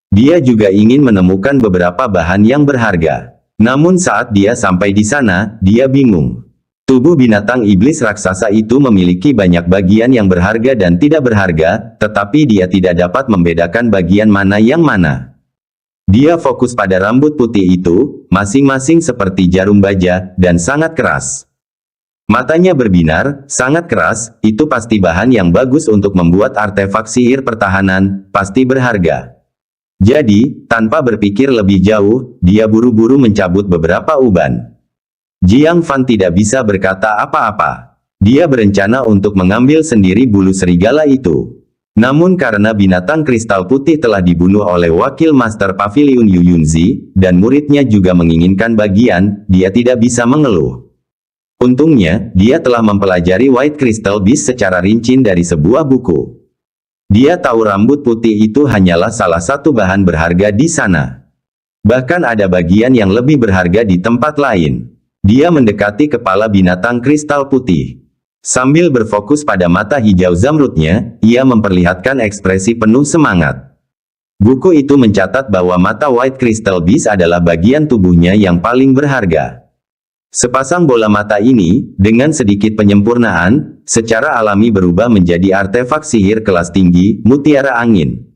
B: Dia juga ingin menemukan beberapa bahan yang berharga. Namun saat dia sampai di sana, dia bingung. Tubuh binatang iblis raksasa itu memiliki banyak bagian yang berharga dan tidak berharga, tetapi dia tidak dapat membedakan bagian mana yang mana. Dia fokus pada rambut putih itu, masing-masing seperti jarum baja, dan sangat keras. Matanya berbinar, sangat keras, itu pasti bahan yang bagus untuk membuat artefak sihir pertahanan, pasti berharga. Jadi, tanpa berpikir lebih jauh, dia buru-buru mencabut beberapa uban. Jiang Fan tidak bisa berkata apa-apa. Dia berencana untuk mengambil sendiri bulu serigala itu. Namun karena binatang kristal putih telah dibunuh oleh wakil Master Pavilion Yu Yunzi, dan muridnya juga menginginkan bagian, dia tidak bisa mengeluh. Untungnya, dia telah mempelajari White Crystal Beast secara rinci dari sebuah buku. Dia tahu rambut putih itu hanyalah salah satu bahan berharga di sana. Bahkan ada bagian yang lebih berharga di tempat lain. Dia mendekati kepala binatang kristal putih. Sambil berfokus pada mata hijau zamrudnya, ia memperlihatkan ekspresi penuh semangat. Buku itu mencatat bahwa mata White Crystal Beast adalah bagian tubuhnya yang paling berharga. Sepasang bola mata ini, dengan sedikit penyempurnaan, secara alami berubah menjadi artefak sihir kelas tinggi, mutiara angin.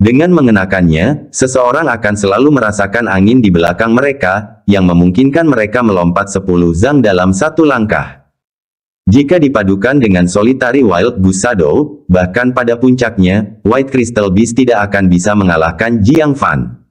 B: Dengan mengenakannya, seseorang akan selalu merasakan angin di belakang mereka, yang memungkinkan mereka melompat 10 zang dalam satu langkah. Jika dipadukan dengan Solitary Wild Goose Shadow, bahkan pada puncaknya, White Crystal Beast tidak akan bisa mengalahkan Jiang Fan.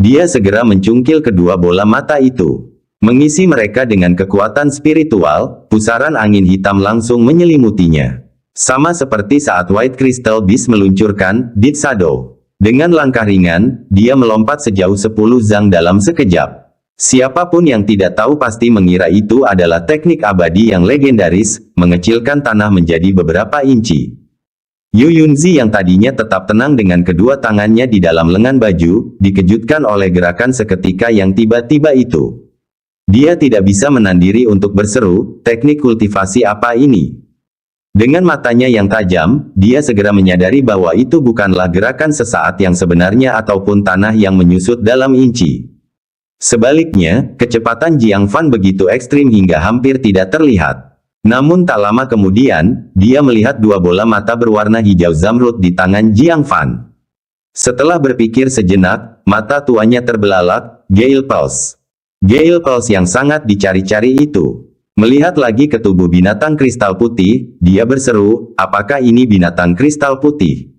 B: Dia segera mencungkil kedua bola mata itu. Mengisi mereka dengan kekuatan spiritual, pusaran angin hitam langsung menyelimutinya. Sama seperti saat White Crystal Beast meluncurkan Dead Shadow. Dengan langkah ringan, dia melompat sejauh 10 zang dalam sekejap. Siapapun yang tidak tahu pasti mengira itu adalah teknik abadi yang legendaris, mengecilkan tanah menjadi beberapa inci. Yu Yunzi yang tadinya tetap tenang dengan kedua tangannya di dalam lengan baju, dikejutkan oleh gerakan seketika yang tiba-tiba itu. Dia tidak bisa menahan diri untuk berseru, teknik kultivasi apa ini? Dengan matanya yang tajam, dia segera menyadari bahwa itu bukanlah gerakan sesaat yang sebenarnya ataupun tanah yang menyusut dalam inci. Sebaliknya, kecepatan Jiang Fan begitu ekstrim hingga hampir tidak terlihat. Namun tak lama kemudian, dia melihat dua bola mata berwarna hijau zamrud di tangan Jiang Fan. Setelah berpikir sejenak, mata tuanya terbelalak, Gale Pulse. Gale Pulse yang sangat dicari-cari itu. Melihat lagi ke tubuh binatang kristal putih, dia berseru, apakah ini binatang kristal putih?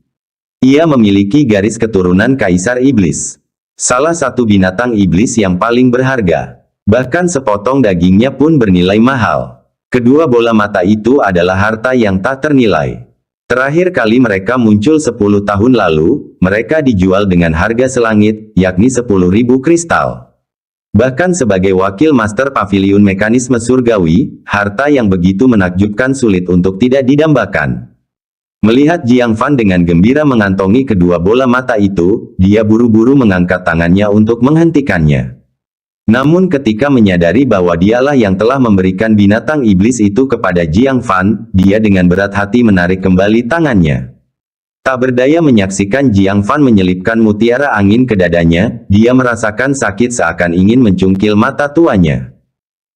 B: Ia memiliki garis keturunan Kaisar Iblis. Salah satu binatang iblis yang paling berharga. Bahkan sepotong dagingnya pun bernilai mahal. Kedua bola mata itu adalah harta yang tak ternilai. Terakhir kali mereka muncul 10 tahun lalu, mereka dijual dengan harga selangit, yakni 10.000 kristal. Bahkan sebagai wakil Master Pavilion Mekanisme Surgawi, harta yang begitu menakjubkan sulit untuk tidak didambakan. Melihat Jiang Fan dengan gembira mengantongi kedua bola mata itu, dia buru-buru mengangkat tangannya untuk menghentikannya. Namun ketika menyadari bahwa dialah yang telah memberikan binatang iblis itu kepada Jiang Fan, dia dengan berat hati menarik kembali tangannya. Tak berdaya menyaksikan Jiang Fan menyelipkan mutiara angin ke dadanya, dia merasakan sakit seakan ingin mencungkil mata tuanya.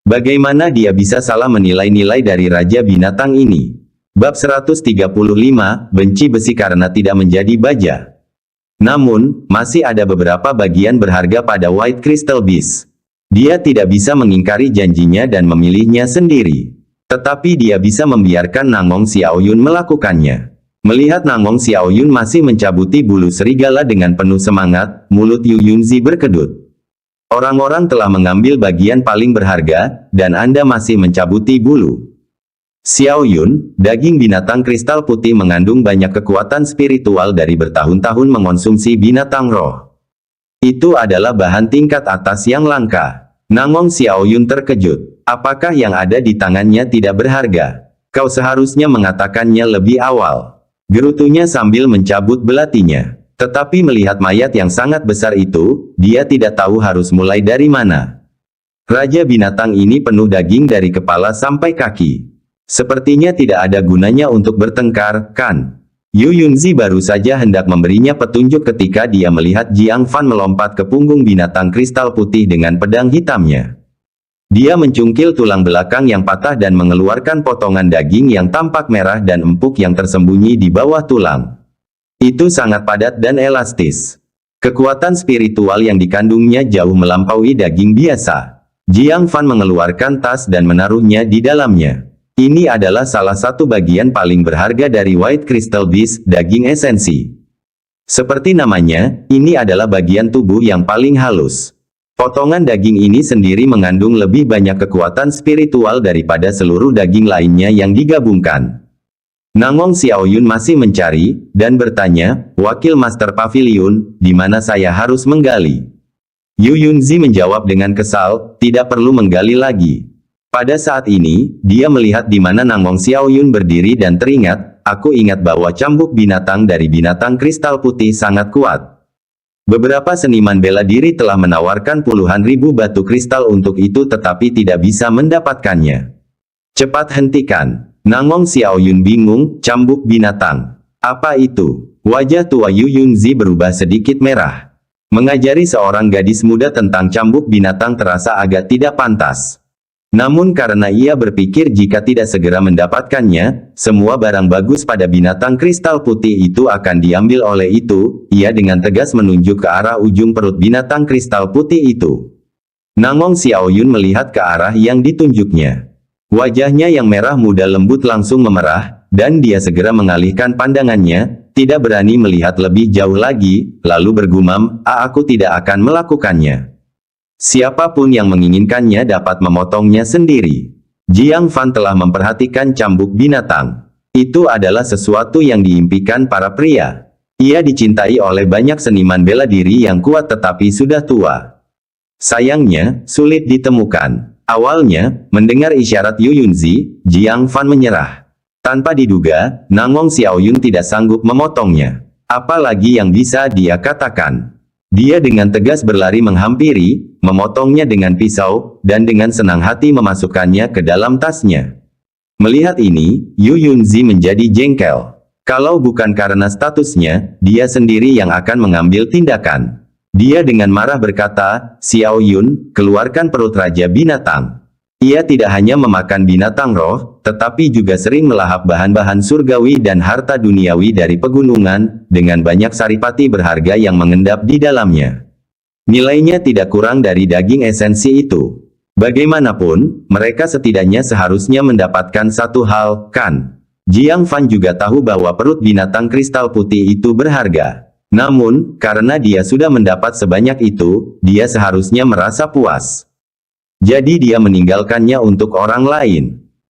B: Bagaimana dia bisa salah menilai nilai dari Raja Binatang ini? Bab 135, Benci Besi Karena Tidak Menjadi Baja. Namun, masih ada beberapa bagian berharga pada White Crystal Beast. Dia tidak bisa mengingkari janjinya dan memilihnya sendiri. Tetapi dia bisa membiarkan Nangong Xiaoyun melakukannya. Melihat Nangong Xiaoyun masih mencabuti bulu serigala dengan penuh semangat, mulut Yu Yunzi berkedut. Orang-orang telah mengambil bagian paling berharga, dan Anda masih mencabuti bulu. Xiaoyun, daging binatang kristal putih mengandung banyak kekuatan spiritual dari bertahun-tahun mengonsumsi binatang roh. Itu adalah bahan tingkat atas yang langka. Nangong Xiaoyun terkejut. Apakah yang ada di tangannya tidak berharga? Kau seharusnya mengatakannya lebih awal. Gerutunya sambil mencabut belatinya. Tetapi melihat mayat yang sangat besar itu, dia tidak tahu harus mulai dari mana. Raja binatang ini penuh daging dari kepala sampai kaki. Sepertinya tidak ada gunanya untuk bertengkar, kan? Yu Yunzi baru saja hendak memberinya petunjuk ketika dia melihat Jiang Fan melompat ke punggung binatang kristal putih dengan pedang hitamnya. Dia mencungkil tulang belakang yang patah dan mengeluarkan potongan daging yang tampak merah dan empuk yang tersembunyi di bawah tulang. Itu sangat padat dan elastis. Kekuatan spiritual yang dikandungnya jauh melampaui daging biasa. Jiang Fan mengeluarkan tas dan menaruhnya di dalamnya. Ini adalah salah satu bagian paling berharga dari White Crystal Beast, daging esensi. Seperti namanya, ini adalah bagian tubuh yang paling halus. Potongan daging ini sendiri mengandung lebih banyak kekuatan spiritual daripada seluruh daging lainnya yang digabungkan. Nangong Xiaoyun masih mencari, dan bertanya, Wakil Master Pavilion, di mana saya harus menggali? Yu Yunzi menjawab dengan kesal, tidak perlu menggali lagi. Pada saat ini, dia melihat di mana Nangong Xiaoyun berdiri dan teringat, aku ingat bahwa cambuk binatang dari binatang kristal putih sangat kuat. Beberapa seniman bela diri telah menawarkan puluhan ribu batu kristal untuk itu tetapi tidak bisa mendapatkannya. Cepat hentikan. Nangong Xiaoyun bingung, cambuk binatang. Apa itu? Wajah tua Yu Yunzi berubah sedikit merah. Mengajari seorang gadis muda tentang cambuk binatang terasa agak tidak pantas. Namun karena ia berpikir jika tidak segera mendapatkannya, semua barang bagus pada binatang kristal putih itu akan diambil oleh itu, ia dengan tegas menunjuk ke arah ujung perut binatang kristal putih itu. Nangong Xiaoyun melihat ke arah yang ditunjuknya. Wajahnya yang merah muda lembut langsung memerah, dan dia segera mengalihkan pandangannya, tidak berani melihat lebih jauh lagi, lalu bergumam, aku tidak akan melakukannya. Siapapun yang menginginkannya dapat memotongnya sendiri. Jiang Fan telah memperhatikan cambuk binatang. Itu adalah sesuatu yang diimpikan para pria. Ia dicintai oleh banyak seniman bela diri yang kuat tetapi sudah tua. Sayangnya, sulit ditemukan. Awalnya, mendengar isyarat Yu Yunzi, Jiang Fan menyerah. Tanpa diduga, Nangong Xiaoyun tidak sanggup memotongnya. Apalagi yang bisa dia katakan. Dia dengan tegas berlari menghampiri, memotongnya dengan pisau, dan dengan senang hati memasukkannya ke dalam tasnya. Melihat ini, Yu Yunzi menjadi jengkel. Kalau bukan karena statusnya, dia sendiri yang akan mengambil tindakan. Dia dengan marah berkata, Xiaoyun, keluarkan perut Raja Binatang. Ia tidak hanya memakan binatang roh, tetapi juga sering melahap bahan-bahan surgawi dan harta duniawi dari pegunungan, dengan banyak saripati berharga yang mengendap di dalamnya. Nilainya tidak kurang dari daging esensi itu. Bagaimanapun, mereka setidaknya seharusnya mendapatkan satu hal, kan? Jiang Fan juga tahu bahwa perut binatang kristal putih itu berharga. Namun, karena dia sudah mendapat sebanyak itu, dia seharusnya merasa puas. Jadi dia meninggalkannya untuk orang lain.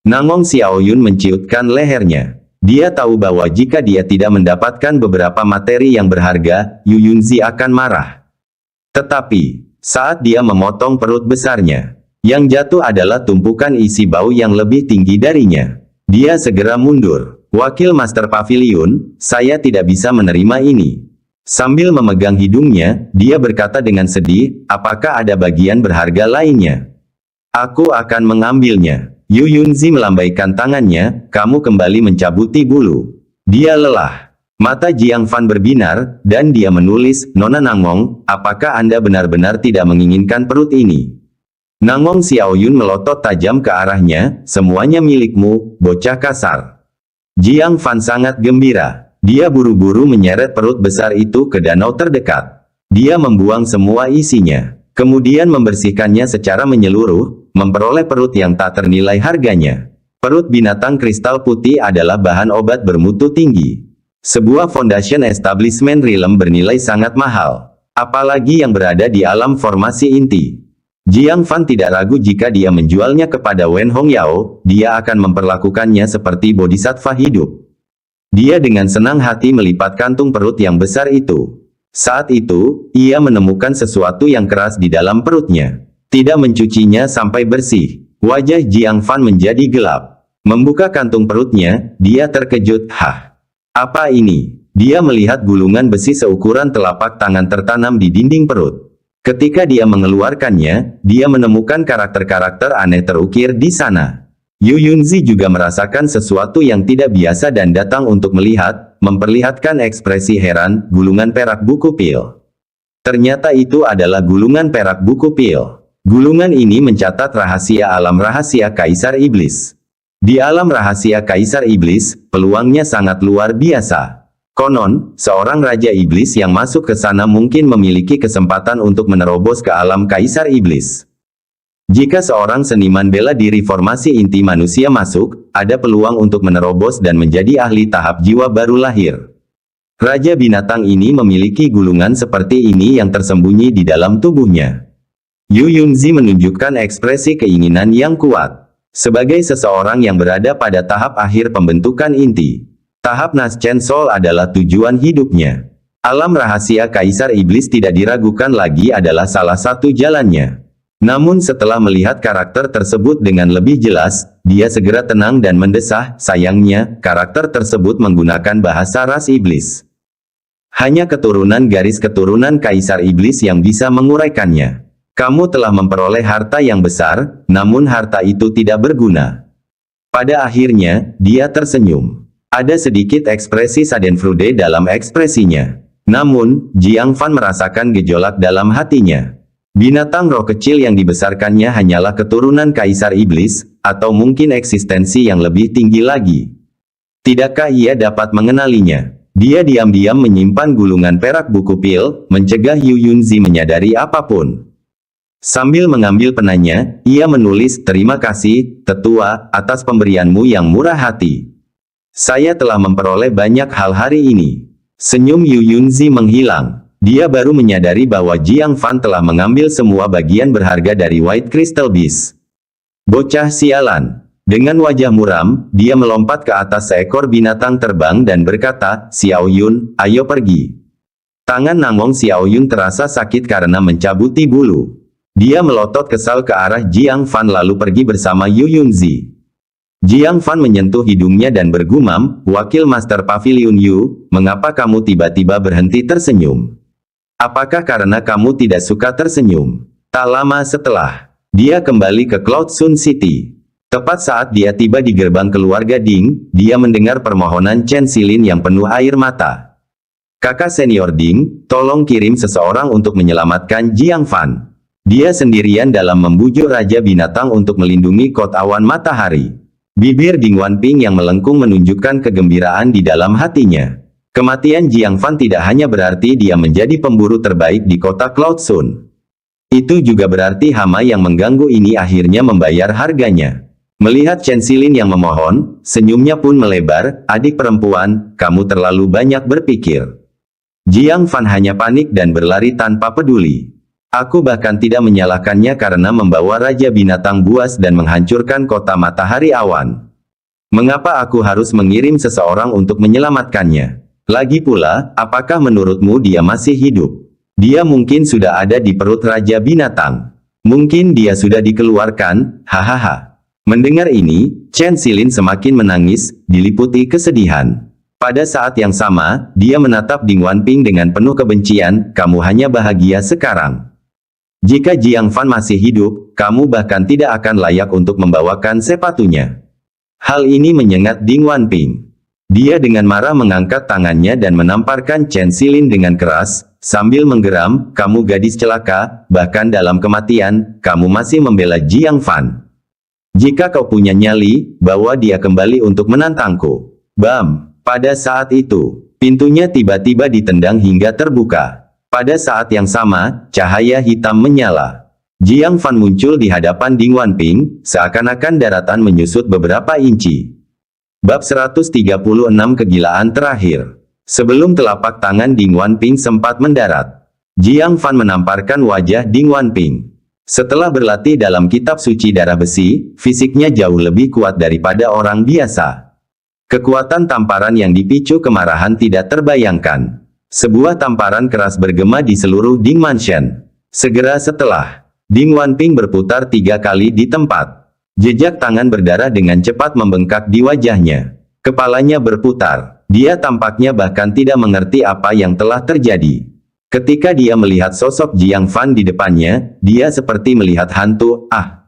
B: Nangong Xiaoyun menciutkan lehernya. Dia tahu bahwa jika dia tidak mendapatkan beberapa materi yang berharga, Yu Yunzi akan marah. Tetapi, saat dia memotong perut besarnya, yang jatuh adalah tumpukan isi bau yang lebih tinggi darinya. Dia segera mundur. Wakil Master Pavilion, saya tidak bisa menerima ini. Sambil memegang hidungnya, dia berkata dengan sedih, apakah ada bagian berharga lainnya? Aku akan mengambilnya. Yu Yunzi melambaikan tangannya, kamu kembali mencabuti bulu. Dia lelah. Mata Jiang Fan berbinar, dan dia menulis, Nona Nangong, apakah Anda benar-benar tidak menginginkan perut ini? Nangong Xiaoyun melotot tajam ke arahnya, semuanya milikmu, bocah kasar. Jiang Fan sangat gembira. Dia buru-buru menyeret perut besar itu ke danau terdekat. Dia membuang semua isinya. Kemudian membersihkannya secara menyeluruh, memperoleh perut yang tak ternilai harganya. Perut binatang kristal putih adalah bahan obat bermutu tinggi. Sebuah foundation establishment realm bernilai sangat mahal. Apalagi yang berada di alam formasi inti. Jiang Fan tidak ragu jika dia menjualnya kepada Wen Hongyao, dia akan memperlakukannya seperti bodhisattva hidup. Dia dengan senang hati melipat kantung perut yang besar itu. Saat itu, ia menemukan sesuatu yang keras di dalam perutnya. Tidak mencucinya sampai bersih. Wajah Jiang Fan menjadi gelap. Membuka kantung perutnya, dia terkejut. Hah? Apa ini? Dia melihat gulungan besi seukuran telapak tangan tertanam di dinding perut. Ketika dia mengeluarkannya, dia menemukan karakter-karakter aneh terukir di sana. Yu Yunzi juga merasakan sesuatu yang tidak biasa dan datang untuk melihat, memperlihatkan ekspresi heran, gulungan perak buku pil. Ternyata itu adalah gulungan perak buku pil. Gulungan ini mencatat rahasia alam rahasia Kaisar Iblis. Di alam rahasia Kaisar Iblis, peluangnya sangat luar biasa. Konon, seorang Raja Iblis yang masuk ke sana mungkin memiliki kesempatan untuk menerobos ke alam Kaisar Iblis. Jika seorang seniman bela diri formasi inti manusia masuk, ada peluang untuk menerobos dan menjadi ahli tahap jiwa baru lahir. Raja binatang ini memiliki gulungan seperti ini yang tersembunyi di dalam tubuhnya. Yu Yunzi menunjukkan ekspresi keinginan yang kuat. Sebagai seseorang yang berada pada tahap akhir pembentukan inti, tahap Naschen Soul adalah tujuan hidupnya. Alam rahasia Kaisar Iblis tidak diragukan lagi adalah salah satu jalannya. Namun setelah melihat karakter tersebut dengan lebih jelas, dia segera tenang dan mendesah, sayangnya, karakter tersebut menggunakan bahasa ras iblis. Hanya keturunan garis keturunan Kaisar Iblis yang bisa menguraikannya. Kamu telah memperoleh harta yang besar, namun harta itu tidak berguna. Pada akhirnya, dia tersenyum. Ada sedikit ekspresi Schadenfreude dalam ekspresinya. Namun, Jiang Fan merasakan gejolak dalam hatinya. Binatang roh kecil yang dibesarkannya hanyalah keturunan Kaisar Iblis, atau mungkin eksistensi yang lebih tinggi lagi. Tidakkah ia dapat mengenalinya? Dia diam-diam menyimpan gulungan perak buku pil, mencegah Yu Yunzi menyadari apapun. Sambil mengambil penanya, ia menulis, terima kasih, tetua, atas pemberianmu yang murah hati. Saya telah memperoleh banyak hal hari ini. Senyum Yu Yunzi menghilang. Dia baru menyadari bahwa Jiang Fan telah mengambil semua bagian berharga dari White Crystal Beast. Bocah sialan. Dengan wajah muram, dia melompat ke atas seekor binatang terbang dan berkata, Xiao Yun, ayo pergi. Tangan Nangong Xiao Yun terasa sakit karena mencabuti bulu. Dia melotot kesal ke arah Jiang Fan lalu pergi bersama Yu Yunzi. Jiang Fan menyentuh hidungnya dan bergumam, Wakil Master Pavilion Yu, mengapa kamu tiba-tiba berhenti tersenyum? Apakah karena kamu tidak suka tersenyum? Tak lama setelah, dia kembali ke Cloud Sun City. Tepat saat dia tiba di gerbang keluarga Ding, dia mendengar permohonan Chen Xilin yang penuh air mata. Kakak senior Ding, tolong kirim seseorang untuk menyelamatkan Jiang Fan. Dia sendirian dalam membujuk Raja Binatang untuk melindungi Kot Awan Matahari. Bibir Ding Wanping yang melengkung menunjukkan kegembiraan di dalam hatinya. Kematian Jiang Fan tidak hanya berarti dia menjadi pemburu terbaik di kota Cloud Sun. Itu juga berarti hama yang mengganggu ini akhirnya membayar harganya. Melihat Chen Xilin yang memohon, senyumnya pun melebar, "Adik perempuan, kamu terlalu banyak berpikir." Jiang Fan hanya panik dan berlari tanpa peduli. "Aku bahkan tidak menyalahkannya karena membawa Raja Binatang Buas dan menghancurkan kota Matahari Awan. Mengapa aku harus mengirim seseorang untuk menyelamatkannya? Lagi pula, apakah menurutmu dia masih hidup? Dia mungkin sudah ada di perut Raja Binatang. Mungkin dia sudah dikeluarkan, hahaha." Mendengar ini, Chen Xilin semakin menangis, diliputi kesedihan. Pada saat yang sama, dia menatap Ding Wanping dengan penuh kebencian, "Kamu hanya bahagia sekarang. Jika Jiang Fan masih hidup, kamu bahkan tidak akan layak untuk membawakan sepatunya." Hal ini menyengat Ding Wanping. Dia dengan marah mengangkat tangannya dan menamparkan Chen Xilin dengan keras, sambil menggeram, "Kamu gadis celaka, bahkan dalam kematian, kamu masih membela Jiang Fan. Jika kau punya nyali, bawa dia kembali untuk menantangku." Bam! Pada saat itu, pintunya tiba-tiba ditendang hingga terbuka. Pada saat yang sama, cahaya hitam menyala. Jiang Fan muncul di hadapan Ding Wanping, seakan-akan daratan menyusut beberapa inci. Bab 136 Kegilaan Terakhir. Sebelum telapak tangan Ding Wanping sempat mendarat, Jiang Fan menamparkan wajah Ding Wanping. Setelah berlatih dalam kitab suci darah besi, fisiknya jauh lebih kuat daripada orang biasa. Kekuatan tamparan yang dipicu kemarahan tidak terbayangkan. Sebuah tamparan keras bergema di seluruh Ding Mansion. Segera setelah, Ding Wanping berputar 3 kali di tempat. Jejak tangan berdarah dengan cepat membengkak di wajahnya. Kepalanya berputar. Dia tampaknya bahkan tidak mengerti apa yang telah terjadi. Ketika dia melihat sosok Jiang Fan di depannya, dia seperti melihat hantu. "Ah!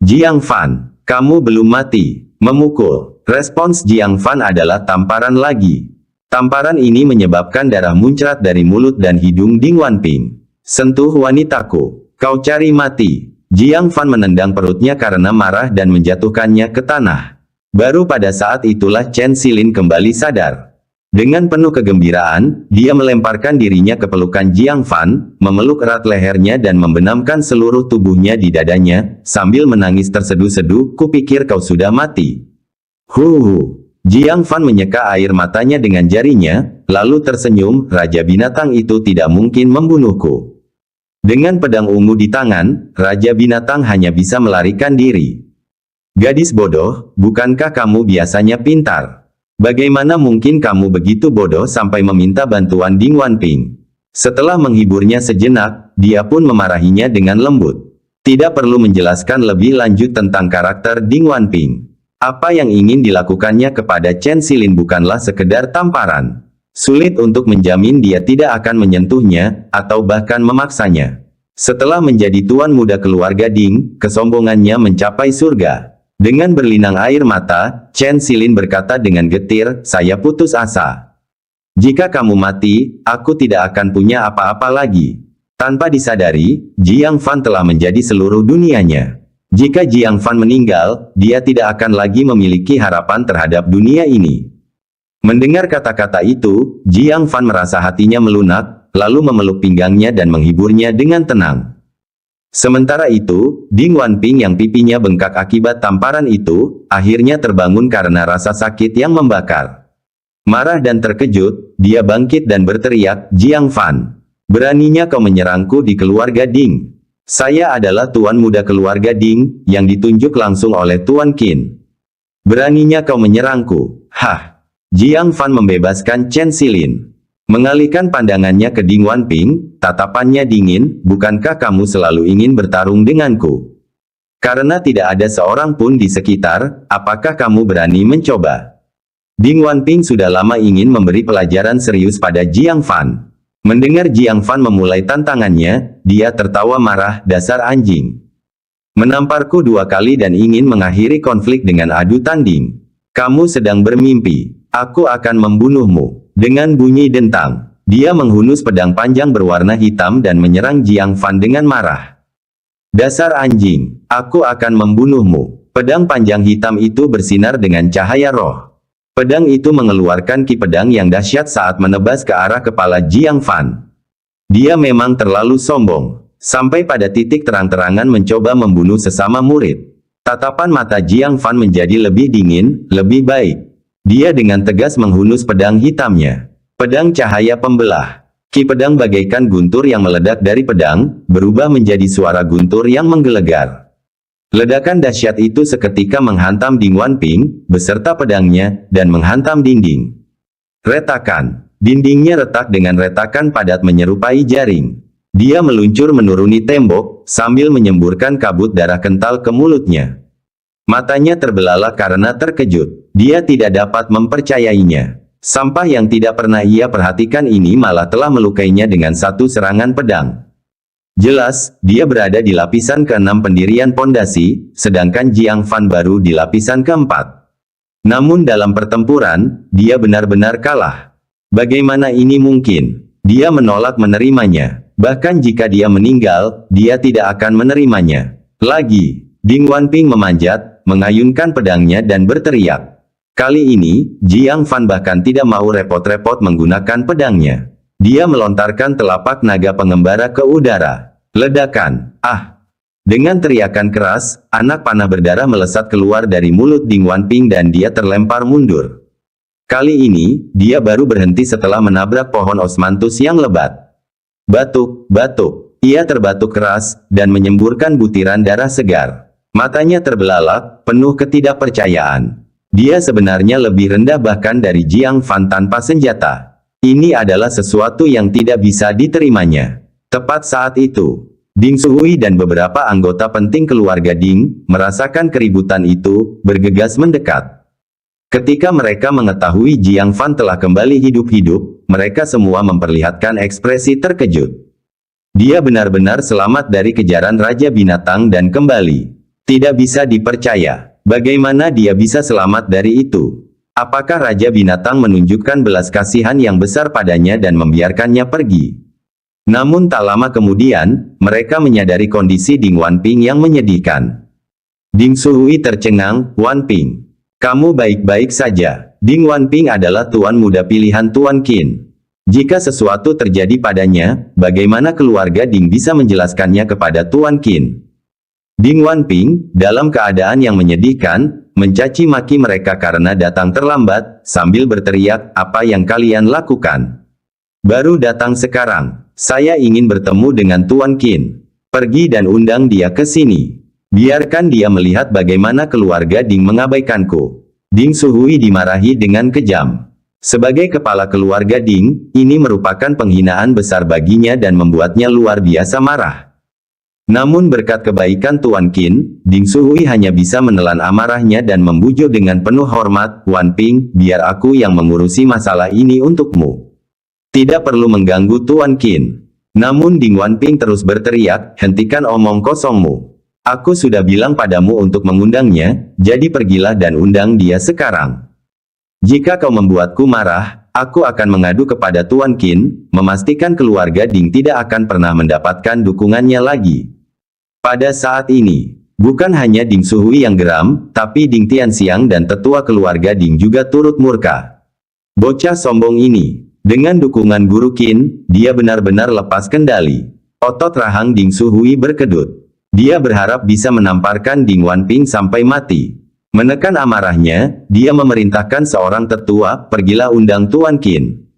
B: Jiang Fan, kamu belum mati." Memukul. Respons Jiang Fan adalah tamparan lagi. Tamparan ini menyebabkan darah muncrat dari mulut dan hidung Ding Wanping. "Sentuh wanitaku. Kau cari mati." Jiang Fan menendang perutnya karena marah dan menjatuhkannya ke tanah. Baru pada saat itulah Chen Xilin kembali sadar. Dengan penuh kegembiraan, dia melemparkan dirinya ke pelukan Jiang Fan, memeluk erat lehernya dan membenamkan seluruh tubuhnya di dadanya, sambil menangis terseduh-seduh, "Kupikir kau sudah mati." Huhu. Jiang Fan menyeka air matanya dengan jarinya, lalu tersenyum, "Raja Binatang itu tidak mungkin membunuhku. Dengan pedang ungu di tangan, Raja Binatang hanya bisa melarikan diri." "Gadis bodoh, bukankah kamu biasanya pintar? Bagaimana mungkin kamu begitu bodoh sampai meminta bantuan Ding Wanping?" Setelah menghiburnya sejenak, dia pun memarahinya dengan lembut. Tidak perlu menjelaskan lebih lanjut tentang karakter Ding Wanping. Apa yang ingin dilakukannya kepada Chen Xilin bukanlah sekedar tamparan. Sulit untuk menjamin dia tidak akan menyentuhnya, atau bahkan memaksanya. Setelah menjadi tuan muda keluarga Ding, kesombongannya mencapai surga. Dengan berlinang air mata, Chen Xilin berkata dengan getir, "Saya putus asa. Jika kamu mati, aku tidak akan punya apa-apa lagi." Tanpa disadari, Jiang Fan telah menjadi seluruh dunianya. Jika Jiang Fan meninggal, dia tidak akan lagi memiliki harapan terhadap dunia ini. Mendengar kata-kata itu, Jiang Fan merasa hatinya melunak, lalu memeluk pinggangnya dan menghiburnya dengan tenang. Sementara itu, Ding Wanping yang pipinya bengkak akibat tamparan itu, akhirnya terbangun karena rasa sakit yang membakar. Marah dan terkejut, dia bangkit dan berteriak, "Jiang Fan! Beraninya kau menyerangku di keluarga Ding? Saya adalah tuan muda keluarga Ding, yang ditunjuk langsung oleh Tuan Qin. Beraninya kau menyerangku? Hah!" Jiang Fan membebaskan Chen Xilin. Mengalihkan pandangannya ke Ding Wanping, tatapannya dingin, "Bukankah kamu selalu ingin bertarung denganku? Karena tidak ada seorang pun di sekitar, apakah kamu berani mencoba?" Ding Wanping sudah lama ingin memberi pelajaran serius pada Jiang Fan. Mendengar Jiang Fan memulai tantangannya, dia tertawa marah, "Dasar anjing. Menamparku 2 kali dan ingin mengakhiri konflik dengan adu tanding. Kamu sedang bermimpi. Aku akan membunuhmu." Dengan bunyi dentang, dia menghunus pedang panjang berwarna hitam dan menyerang Jiang Fan dengan marah. "Dasar anjing, aku akan membunuhmu." Pedang panjang hitam itu bersinar dengan cahaya roh. Pedang itu mengeluarkan ki pedang yang dahsyat saat menebas ke arah kepala Jiang Fan. Dia memang terlalu sombong, sampai pada titik terang-terangan mencoba membunuh sesama murid. Tatapan mata Jiang Fan menjadi lebih dingin, lebih baik. Dia dengan tegas menghunus pedang hitamnya. Pedang cahaya pembelah. Ki pedang bagaikan guntur yang meledak dari pedang, berubah menjadi suara guntur yang menggelegar. Ledakan dahsyat itu seketika menghantam Ding Wanping, beserta pedangnya, dan menghantam dinding. Retakan. Dindingnya retak dengan retakan padat menyerupai jaring. Dia meluncur menuruni tembok, sambil menyemburkan kabut darah kental ke mulutnya. Matanya terbelalak karena terkejut. Dia tidak dapat mempercayainya. Sampah yang tidak pernah ia perhatikan ini malah telah melukainya dengan satu serangan pedang. Jelas, dia berada di lapisan ke-6 pendirian pondasi, sedangkan Jiang Fan baru di lapisan ke-4. Namun dalam pertempuran, dia benar-benar kalah. Bagaimana ini mungkin? Dia menolak menerimanya. Bahkan jika dia meninggal, dia tidak akan menerimanya. Lagi, Ding Wanping memanjat, mengayunkan pedangnya dan berteriak. Kali ini, Jiang Fan bahkan tidak mau repot-repot menggunakan pedangnya. Dia melontarkan telapak naga pengembara ke udara. Ledakan. Ah! Dengan teriakan keras, anak panah berdarah melesat keluar dari mulut Ding Wanping dan dia terlempar mundur. Kali ini, dia baru berhenti setelah menabrak pohon osmanthus yang lebat. Batuk, batuk. Ia terbatuk keras, dan menyemburkan butiran darah segar. Matanya terbelalak, penuh ketidakpercayaan. Dia sebenarnya lebih rendah bahkan dari Jiang Fan tanpa senjata. Ini adalah sesuatu yang tidak bisa diterimanya. Tepat saat itu, Ding Suhui dan beberapa anggota penting keluarga Ding, merasakan keributan itu, bergegas mendekat. Ketika mereka mengetahui Jiang Fan telah kembali hidup-hidup, mereka semua memperlihatkan ekspresi terkejut. Dia benar-benar selamat dari kejaran Raja Binatang dan kembali. Tidak bisa dipercaya. Bagaimana dia bisa selamat dari itu? Apakah Raja Binatang menunjukkan belas kasihan yang besar padanya dan membiarkannya pergi? Namun tak lama kemudian, mereka menyadari kondisi Ding Wanping yang menyedihkan. Ding Suhui tercengang, "Wanping, kamu baik-baik saja?" Ding Wanping adalah tuan muda pilihan Tuan Qin. Jika sesuatu terjadi padanya, bagaimana keluarga Ding bisa menjelaskannya kepada Tuan Qin? Ding Wanping, dalam keadaan yang menyedihkan, mencaci maki mereka karena datang terlambat, sambil berteriak, "Apa yang kalian lakukan? Baru datang sekarang. Saya ingin bertemu dengan Tuan Qin. Pergi dan undang dia ke sini. Biarkan dia melihat bagaimana keluarga Ding mengabaikanku." Ding Suhui dimarahi dengan kejam. Sebagai kepala keluarga Ding, ini merupakan penghinaan besar baginya dan membuatnya luar biasa marah. Namun berkat kebaikan Tuan Qin, Ding Suhui hanya bisa menelan amarahnya dan membujuk dengan penuh hormat, "Wanping, biar aku yang mengurusi masalah ini untukmu. Tidak perlu mengganggu Tuan Qin." Namun Ding Wanping terus berteriak, "Hentikan omong kosongmu. Aku sudah bilang padamu untuk mengundangnya, jadi pergilah dan undang dia sekarang. Jika kau membuatku marah, aku akan mengadu kepada Tuan Qin, memastikan keluarga Ding tidak akan pernah mendapatkan dukungannya lagi." Pada saat ini, bukan hanya Ding Suhui yang geram, tapi Ding Tianxiang dan tetua keluarga Ding juga turut murka. Bocah sombong ini, dengan dukungan Guru Qin, dia benar-benar lepas kendali. Otot rahang Ding Suhui berkedut. Dia berharap bisa menamparkan Ding Wanping sampai mati. Menekan amarahnya, dia memerintahkan seorang tetua, "Pergilah undang Tuan Qin."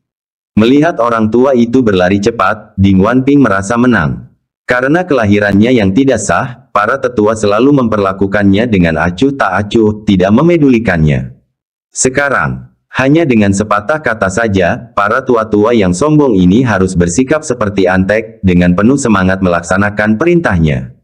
B: Melihat orang tua itu berlari cepat, Ding Wanping merasa menang. Karena kelahirannya yang tidak sah, para tetua selalu memperlakukannya dengan acuh tak acuh, tidak memedulikannya. Sekarang, hanya dengan sepatah kata saja, para tua-tua yang sombong ini harus bersikap seperti antek, dengan penuh semangat melaksanakan perintahnya.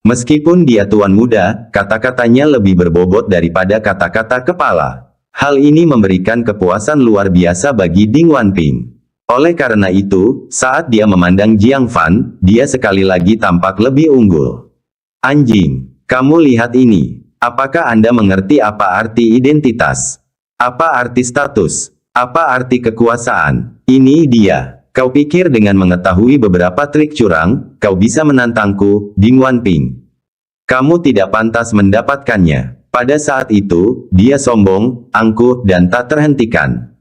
B: Meskipun dia tuan muda, kata-katanya lebih berbobot daripada kata-kata kepala. Hal ini memberikan kepuasan luar biasa bagi Ding Wanping. Oleh karena itu, saat dia memandang Jiang Fan, dia sekali lagi tampak lebih unggul. "Anjing, kamu lihat ini. Apakah Anda mengerti apa arti identitas? Apa arti status? Apa arti kekuasaan? Ini dia. Kau pikir dengan mengetahui beberapa trik curang, kau bisa menantangku, Ding Wanping? Kamu tidak pantas mendapatkannya." Pada saat itu, dia sombong, angkuh, dan tak terhentikan.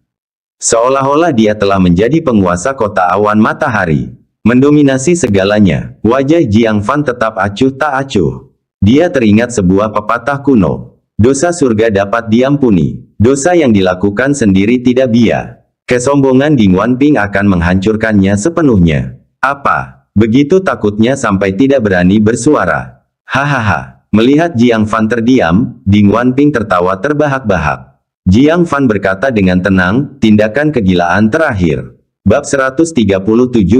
B: Seolah-olah dia telah menjadi penguasa kota awan matahari. Mendominasi segalanya, wajah Jiang Fan tetap acuh tak acuh. Dia teringat sebuah pepatah kuno. Dosa surga dapat diampuni. Dosa yang dilakukan sendiri tidak biar. Kesombongan Ding Wanping akan menghancurkannya sepenuhnya. Apa? Begitu takutnya sampai tidak berani bersuara. Hahaha. Melihat Jiang Fan terdiam, Ding Wanping tertawa terbahak-bahak. Jiang Fan berkata dengan tenang, tindakan kegilaan terakhir. Bab 137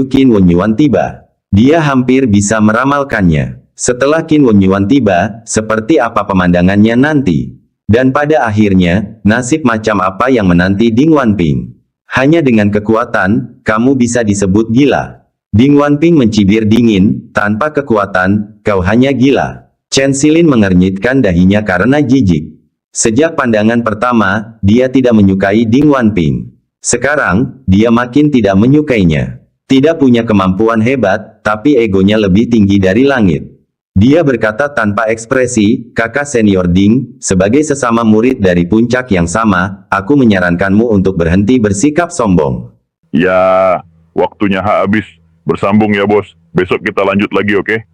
B: Qin Wen Yuan tiba. Dia hampir bisa meramalkannya. Setelah Qin Wen Yuan tiba, seperti apa pemandangannya nanti? Dan pada akhirnya, nasib macam apa yang menanti Ding Wanping? Hanya dengan kekuatan, kamu bisa disebut gila. Ding Wanping mencibir dingin, tanpa kekuatan, kau hanya gila. Chen Xilin mengernyitkan dahinya karena jijik. Sejak pandangan pertama, dia tidak menyukai Ding Wanping. Sekarang, dia makin tidak menyukainya. Tidak punya kemampuan hebat, tapi egonya lebih tinggi dari langit. Dia berkata tanpa ekspresi, kakak senior Ding, sebagai sesama murid dari puncak yang sama, aku menyarankanmu untuk berhenti bersikap sombong.
A: Ya, waktunya habis. Bersambung ya bos. Besok kita lanjut lagi, oke?